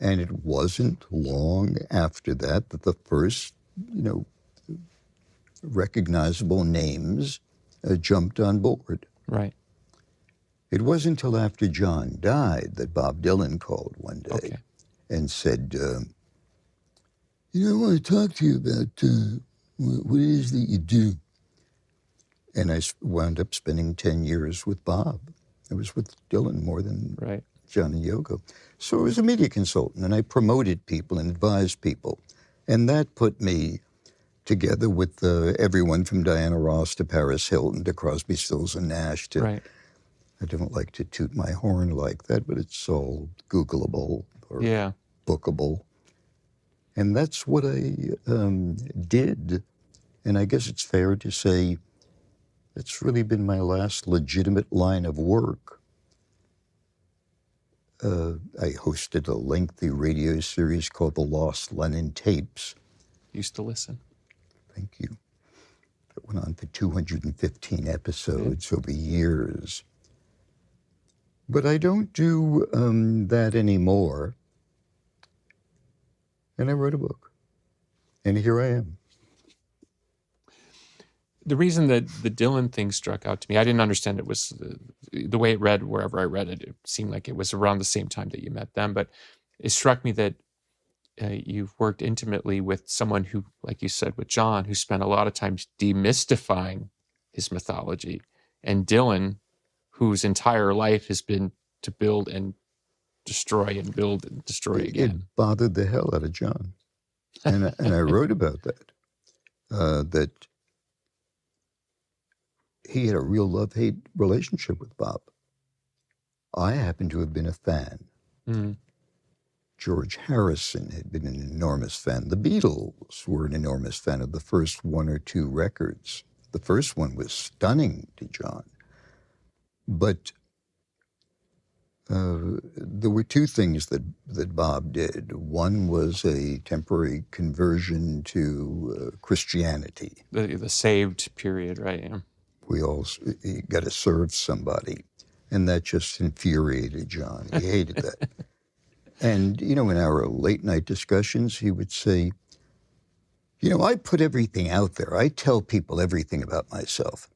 And it wasn't long after that that the first, recognizable names jumped on board. Right. It wasn't until after John died that Bob Dylan called one day and said, I want to talk to you about what it is that you do. And I wound up spending 10 years with Bob. I was with Dylan more than John and Yoko. So I was a media consultant, and I promoted people and advised people. And that put me together with everyone from Diana Ross to Paris Hilton to Crosby, Stills and Nash to, I don't like to toot my horn like that, but it's all Googleable or bookable. And that's what I did. And I guess it's fair to say it's really been my last legitimate line of work. I hosted a lengthy radio series called The Lost Lennon Tapes. Used to listen. Thank you. That went on for 215 episodes over years. But I don't do that anymore. And I wrote a book. And here I am. The reason that the Dylan thing struck out to me, I didn't understand it was the way it read wherever I read it. It seemed like it was around the same time that you met them. But it struck me that you've worked intimately with someone who, like you said, with John, who spent a lot of time demystifying his mythology, and Dylan, whose entire life has been to build and destroy and build and destroy again. It bothered the hell out of John. And I wrote about that, that he had a real love-hate relationship with Bob. I happen to have been a fan. Mm-hmm. George Harrison had been an enormous fan. The Beatles were an enormous fan of the first one or two records. The first one was stunning to John. But there were two things that Bob did. One was a temporary conversion to Christianity. The saved period, right? Yeah. You got to serve somebody. And that just infuriated John. He hated that. And, in our late night discussions, he would say, I put everything out there. I tell people everything about myself.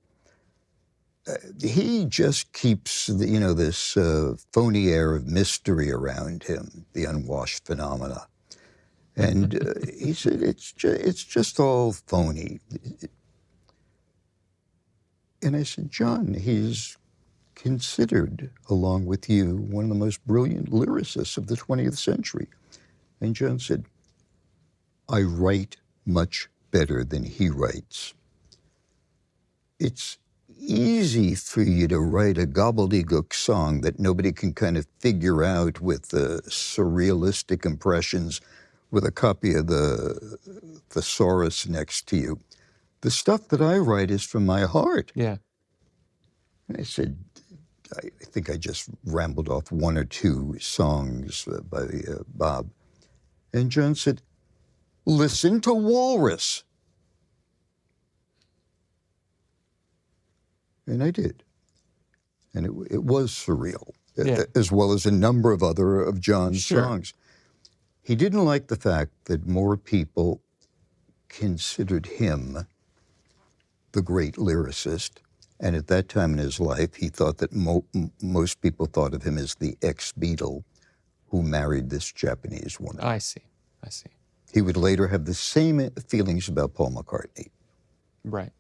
He just keeps, this phony air of mystery around him, the unwashed phenomena. And he said, it's just all phony. And I said, John, he's considered, along with you, one of the most brilliant lyricists of the 20th century. And John said, I write much better than he writes. It's easy for you to write a gobbledygook song that nobody can kind of figure out with surrealistic impressions with a copy of the thesaurus next to you. The stuff that I write is from my heart. Yeah. And I said, I think I just rambled off one or two songs by Bob. And John said, listen to Walrus. And I did. And it was surreal, as well as a number of other of John's songs. He didn't like the fact that more people considered him the great lyricist. And at that time in his life, he thought that most people thought of him as the ex-Beatle who married this Japanese woman. I see. He would later have the same feelings about Paul McCartney. Right.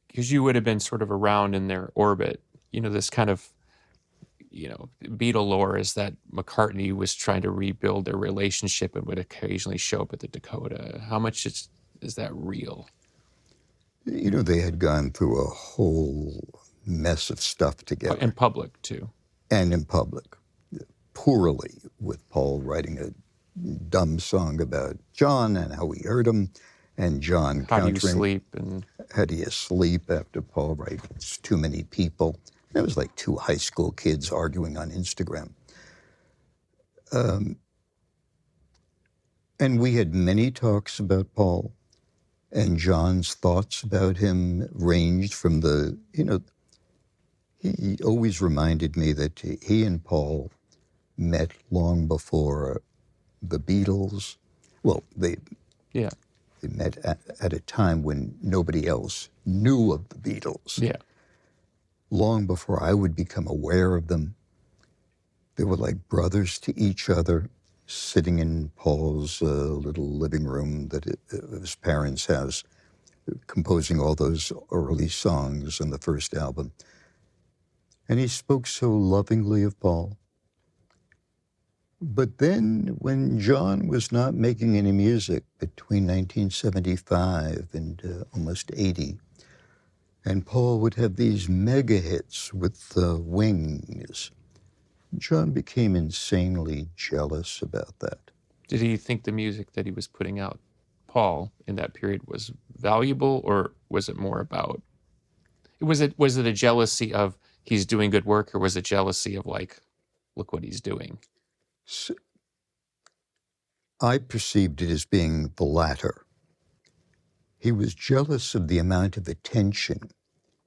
Because you would have been sort of around in their orbit. This kind of, Beatle lore is that McCartney was trying to rebuild their relationship and would occasionally show up at the Dakota. How much is that real? You know, they had gone through a whole mess of stuff together. In public, too. And in public. Poorly, with Paul writing a dumb song about John and how he hurt him, and John How do you countering. sleep? And How do you sleep after Paul writes too many people? That was like two high school kids arguing on Instagram. And we had many talks about Paul, and John's thoughts about him ranged from the, you know, he always reminded me that he and Paul met long before the Beatles. Well, they met at a time when nobody else knew of the Beatles. Yeah. Long before I would become aware of them. They were like brothers to each other, sitting in Paul's little living room that his parents' house, composing all those early songs on the first album. And he spoke so lovingly of Paul. But then when John was not making any music between 1975 and almost 80, and Paul would have these mega hits with Wings, John became insanely jealous about that. Did he think the music that he was putting out, Paul, in that period was valuable, or was it more about, was it a jealousy of he's doing good work, or was it jealousy of like, look what he's doing? So I perceived it as being the latter. He was jealous of the amount of attention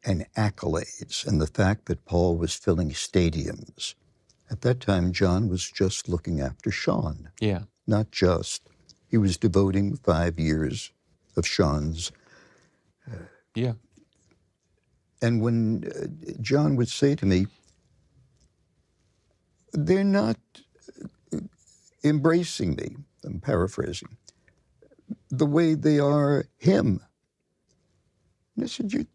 and accolades and the fact that Paul was filling stadiums. At that time, John was just looking after Sean. Yeah. Not just. He was devoting 5 years of Sean's. Yeah. And when John would say to me, they're not embracing me, I'm paraphrasing, the way they are him. And I said, John,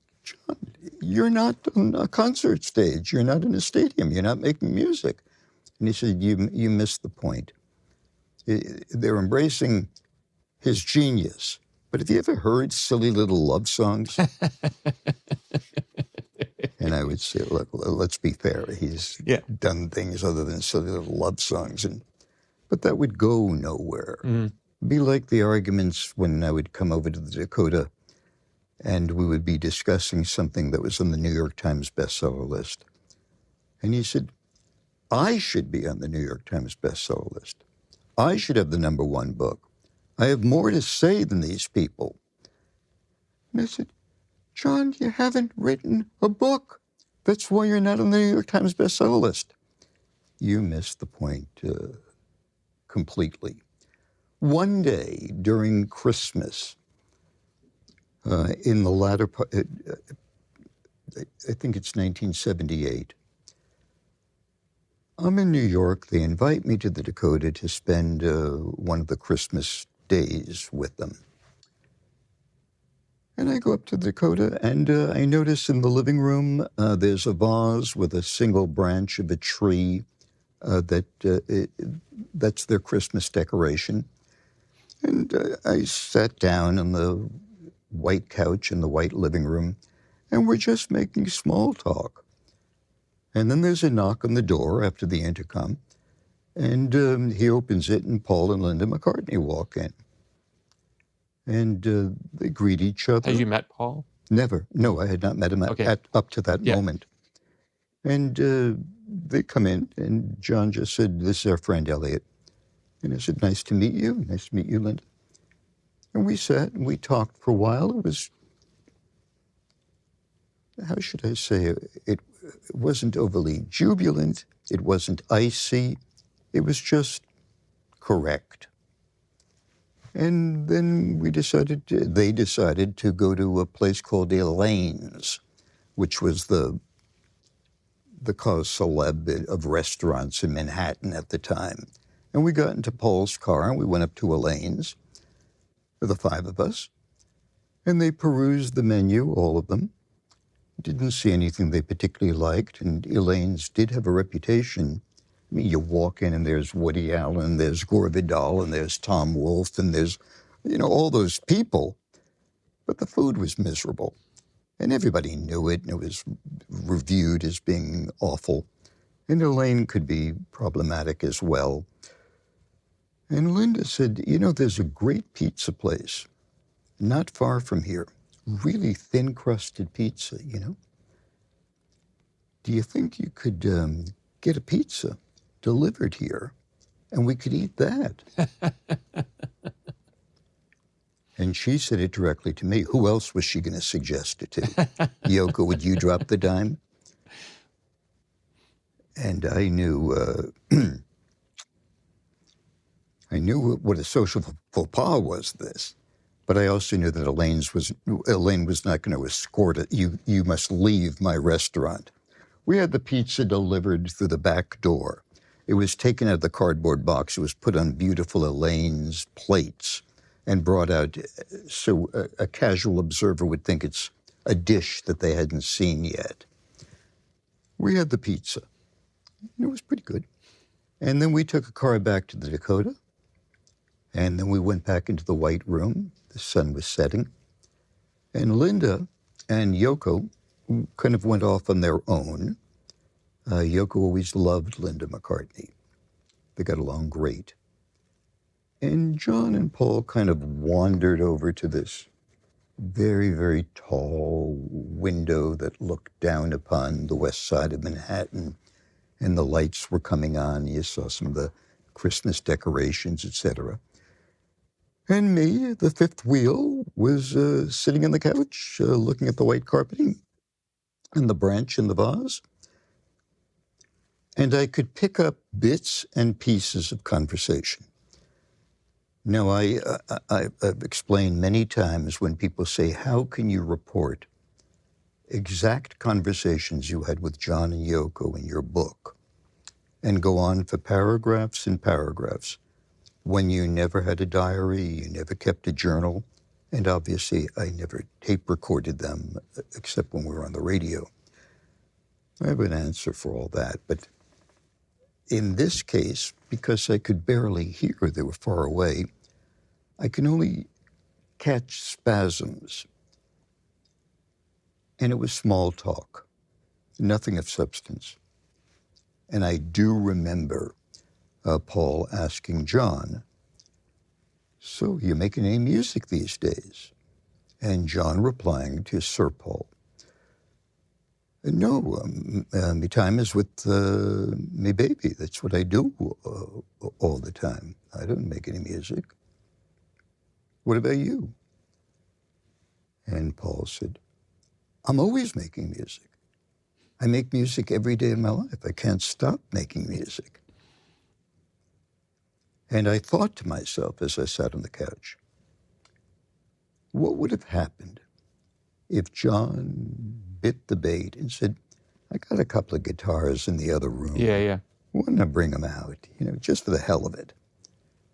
you're not on a concert stage. You're not in a stadium. You're not making music. And he said, you missed the point. They're embracing his genius. But have you ever heard silly little love songs? And I would say, look, let's be fair. He's done things other than silly little love songs. But that would go nowhere. Be like the arguments when I would come over to the Dakota and we would be discussing something that was on the New York Times bestseller list. And he said, I should be on the New York Times bestseller list. I should have the #1 book. I have more to say than these people. And I said, John, you haven't written a book. That's why you're not on the New York Times bestseller list. You missed the point completely. One day during Christmas, in the latter part, I think it's 1978, I'm in New York. They invite me to the Dakota to spend one of the Christmas days with them. And I go up to the Dakota, and I notice in the living room there's a vase with a single branch of a tree that's their Christmas decoration. And I sat down on the white couch in the white living room, and we're just making small talk. And then there's a knock on the door after the intercom, and he opens it, and Paul and Linda McCartney walk in. And they greet each other. Had you met Paul? Never. No, I had not met him up to that moment. And they come in, and John just said, this is our friend Elliot. And I said, nice to meet you. Nice to meet you, Linda. And we sat and we talked for a while. It was, how should I say, it wasn't overly jubilant. It wasn't icy. It was just correct. And then they decided to go to a place called Elaine's, which was the cause celeb of restaurants in Manhattan at the time. And we got into Paul's car and we went up to Elaine's, the 5 of us, and they perused the menu, all of them. Didn't see anything they particularly liked, and Elaine's did have a reputation. I mean, you walk in and there's Woody Allen, there's Gore Vidal, and there's Tom Wolfe, and there's, all those people. But the food was miserable. And everybody knew it, and it was reviewed as being awful. And Elaine could be problematic as well. And Linda said, you know, there's a great pizza place not far from here. Really thin-crusted pizza, you know. Do you think you could get a pizza delivered here, and we could eat that? And she said it directly to me. Who else was she going to suggest it to? Yoko, would you drop the dime? And I knew I knew what a social faux pas was this, but I also knew that Elaine was not going to escort it. You must leave my restaurant. We had the pizza delivered through the back door. It was taken out of the cardboard box. It was put on beautiful Elaine's plates and brought out so a casual observer would think it's a dish that they hadn't seen yet. We had the pizza. It was pretty good. And then we took a car back to the Dakota. And then we went back into the White Room. The sun was setting. And Linda and Yoko kind of went off on their own. Yoko always loved Linda McCartney. They got along great. And John and Paul kind of wandered over to this very, very tall window that looked down upon the west side of Manhattan. And the lights were coming on. You saw some of the Christmas decorations, etc. And me, the fifth wheel, was sitting on the couch, looking at the white carpeting and the branch in the vase. And I could pick up bits and pieces of conversation. Now, I've explained many times when people say, how can you report exact conversations you had with John and Yoko in your book and go on for paragraphs and paragraphs when you never had a diary, you never kept a journal, and obviously I never tape recorded them except when we were on the radio. I have an answer for all that, but in this case, because I could barely hear, they were far away, I can only catch spasms. And it was small talk, nothing of substance. And I do remember Paul asking John, so you're making any music these days? And John replying to Sir Paul, no, my time is with me baby. That's what I do all the time. I don't make any music. What about you? And Paul said, I'm always making music. I make music every day of my life. I can't stop making music. And I thought to myself as I sat on the couch, what would have happened if John bit the bait and said, I got a couple of guitars in the other room. Yeah. Why don't I bring them out, just for the hell of it?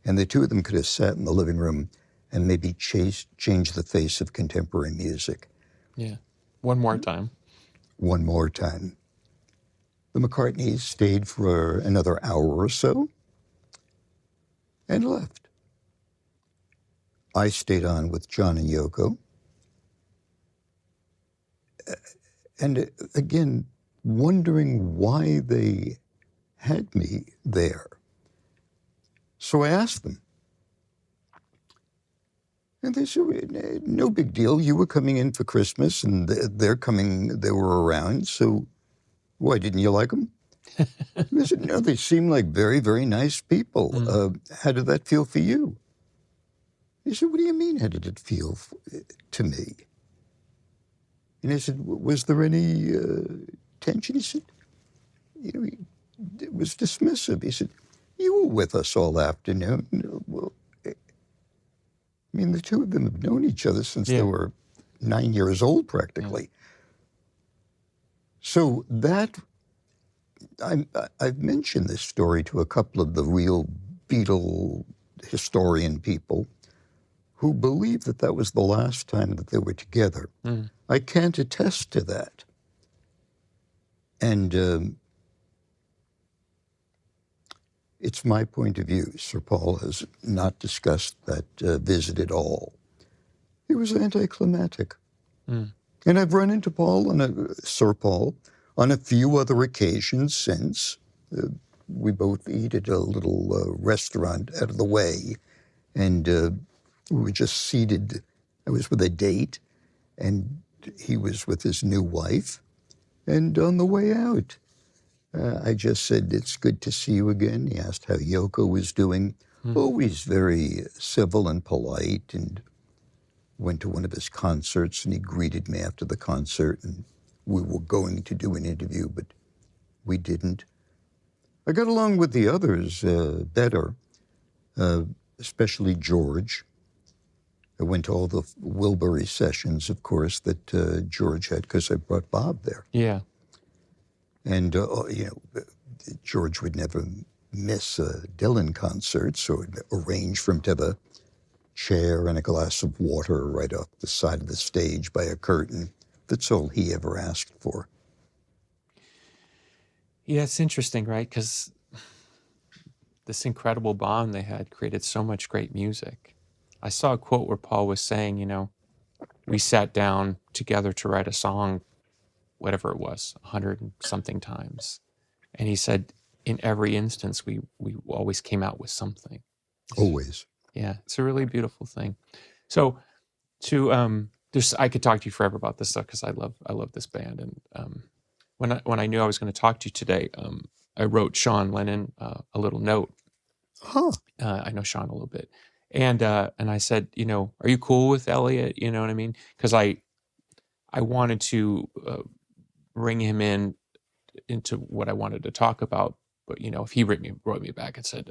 And the two of them could have sat in the living room and maybe change the face of contemporary music. Yeah. One more time. One more time. The McCartneys stayed for another hour or so and left. I stayed on with John and Yoko. And again, wondering why they had me there. So I asked them. And they said, no big deal. You were coming in for Christmas and they were around. So why, didn't you like them? They said, no, they seem like very, very nice people. How did that feel for you? He said, what do you mean, how did it feel to me? And I said, was there any tension? He said, it was dismissive. He said, you were with us all afternoon. Well, I mean, the two of them have known each other since they were 9 years old, practically. Yeah. So that, I've mentioned this story to a couple of the real Beatle historian people who believe that that was the last time that they were together. I can't attest to that. And it's my point of view. Sir Paul has not discussed that visit at all. It was anticlimactic. And I've run into Sir Paul, on a few other occasions since. We both eat at a little restaurant out of the way, and we were just seated. I was with a date, and he was with his new wife. And on the way out, I just said, "It's good to see you again." He asked how Yoko was doing. Always very civil and polite, and went to one of his concerts, and he greeted me after the concert, and we were going to do an interview, but we didn't. I got along with the others better, especially George. I went to all the Wilbury sessions, of course, that George had, because I brought Bob there. Yeah. And, George would never miss a Dylan concert, so I'd arrange for him to have a chair and a glass of water right off the side of the stage by a curtain. That's all he ever asked for. Yeah, it's interesting, right? Because this incredible bond they had created so much great music. I saw a quote where Paul was saying, we sat down together to write a song, whatever it was, 100 and something times. And he said, in every instance, we always came out with something. Always. Yeah, it's a really beautiful thing. So I could talk to you forever about this stuff because I love this band. And when I knew I was going to talk to you today, I wrote Sean Lennon a little note. Huh. I know Sean a little bit, and I said, are you cool with Elliot? You know what I mean? Because I wanted to bring him into what I wanted to talk about, but if he wrote me back and said,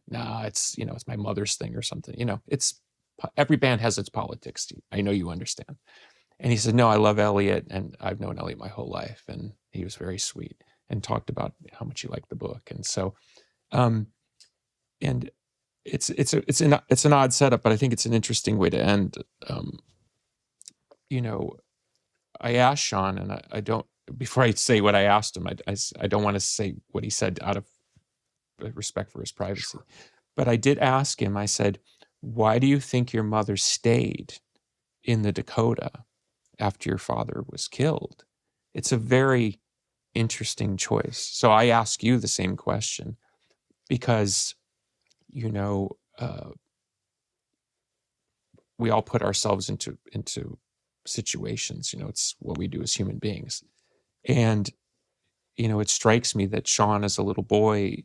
nah, it's it's my mother's thing or something. It's every band has its politics. I know you understand. And he said, no, I love Elliot, and I've known Elliot my whole life, and he was very sweet, and talked about how much he liked the book, and so, and it's an odd setup, but I think it's an interesting way to end. I asked Sean, and I don't. Before I say what I asked him, I don't want to say what he said out of respect for his privacy. But I did ask him, I said, why do you think your mother stayed in the Dakota after your father was killed? It's a very interesting choice. So I ask you the same question because, we all put ourselves into situations, it's what we do as human beings. And, it strikes me that Sean, as a little boy,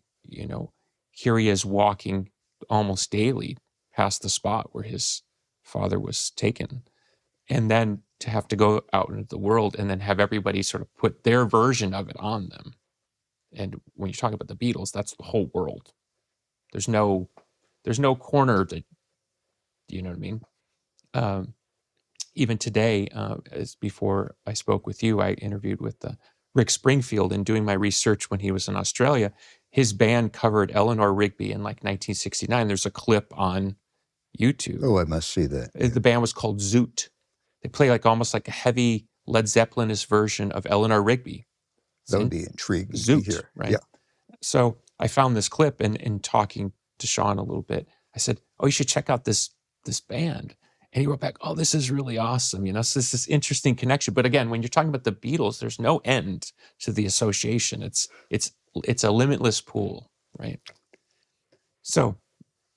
here he is walking almost daily past the spot where his father was taken. And then to have to go out into the world and then have everybody sort of put their version of it on them. And when you talk about the Beatles, that's the whole world. There's no corner that, you know what I mean? Even today, as before I spoke with you, I interviewed with Rick Springfield, and doing my research when he was in Australia, his band covered Eleanor Rigby in like 1969. There's a clip on YouTube. Oh, I must see that. The band was called Zoot. They play almost like a heavy Led Zeppelin-ish version of Eleanor Rigby. That would be intriguing Zoot, to hear. right? Yeah. So I found this clip, and in talking to Sean a little bit, I said, "Oh, you should check out this band." And he wrote back, "Oh, this is really awesome." So it's this interesting connection. But again, when you're talking about the Beatles, there's no end to the association. It's a limitless pool, right? So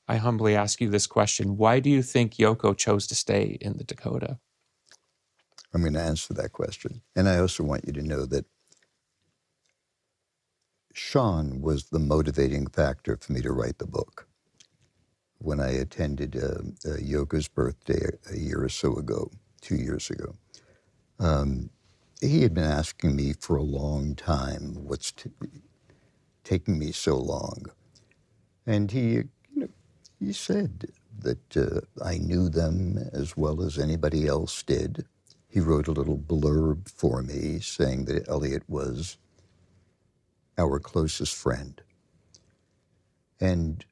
I humbly ask you this question: why do you think Yoko chose to stay in the Dakota? I'm going to answer that question. And I also want you to know that Sean was the motivating factor for me to write the book. When I attended Yoko's birthday a year or so ago, 2 years ago, he had been asking me for a long time, what's taking me so long? And he said that I knew them as well as anybody else did. He wrote a little blurb for me saying that Elliot was our closest friend. And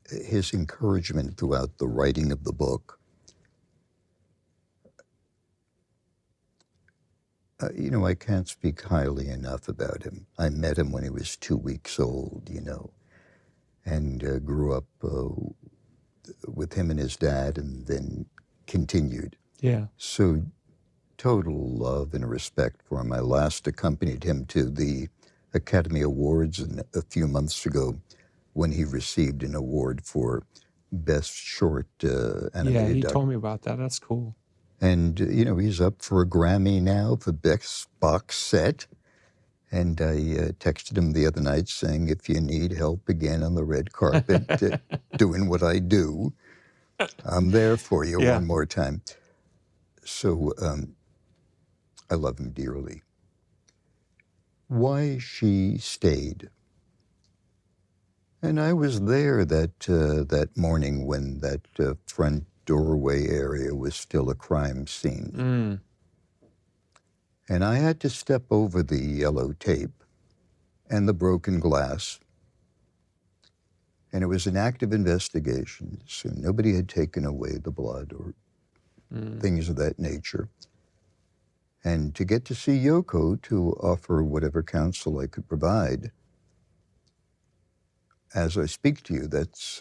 his encouragement throughout the writing of the book, I can't speak highly enough about him. I met him when he was 2 weeks old, and grew up with him and his dad, and then continued. Yeah. So total love and respect for him. I last accompanied him to the Academy Awards a few months ago when he received an award for Best Short Yeah, he Animated told me about that. That's cool. And, he's up for a Grammy now for Best Box Set. And I texted him the other night saying, if you need help again on the red carpet, doing what I do, I'm there for you Yeah. one more time. So I love him dearly. Why she stayed. And I was there that morning when that front doorway area was still a crime scene. Mm. And I had to step over the yellow tape and the broken glass. And it was an active investigation, so nobody had taken away the blood or things of that nature. And to get to see Yoko to offer whatever counsel I could provide, as I speak to you, that's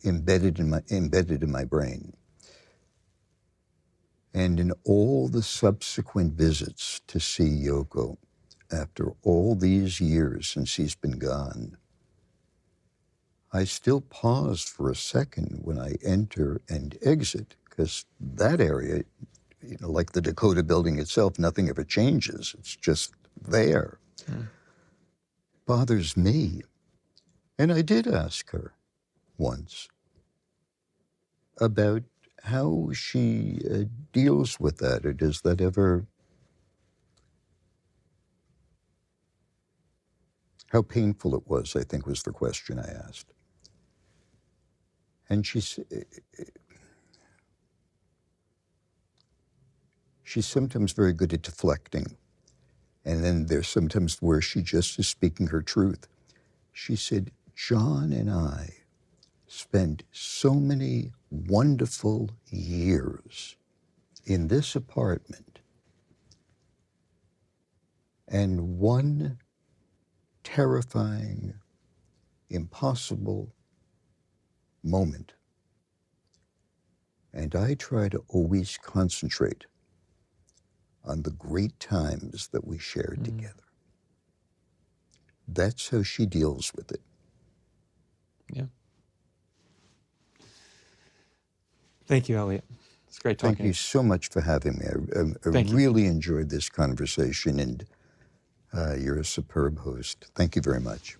embedded in my brain. And in all the subsequent visits to see Yoko, after all these years since he's been gone, I still pause for a second when I enter and exit, because that area, like the Dakota building itself, nothing ever changes. It's just there. Bothers me. And I did ask her once about how she deals with that, or does that ever, how painful it was, I think was the question I asked. And she's sometimes very good at deflecting. And then there's sometimes where she just is speaking her truth. She said, John and I spent so many wonderful years in this apartment, and one terrifying, impossible moment. And I try to always concentrate on the great times that we shared together. That's how she deals with it. Yeah. Thank you, Elliot. It's great talking Thank you so much for having me. I really enjoyed this conversation, and you're a superb host. Thank you very much.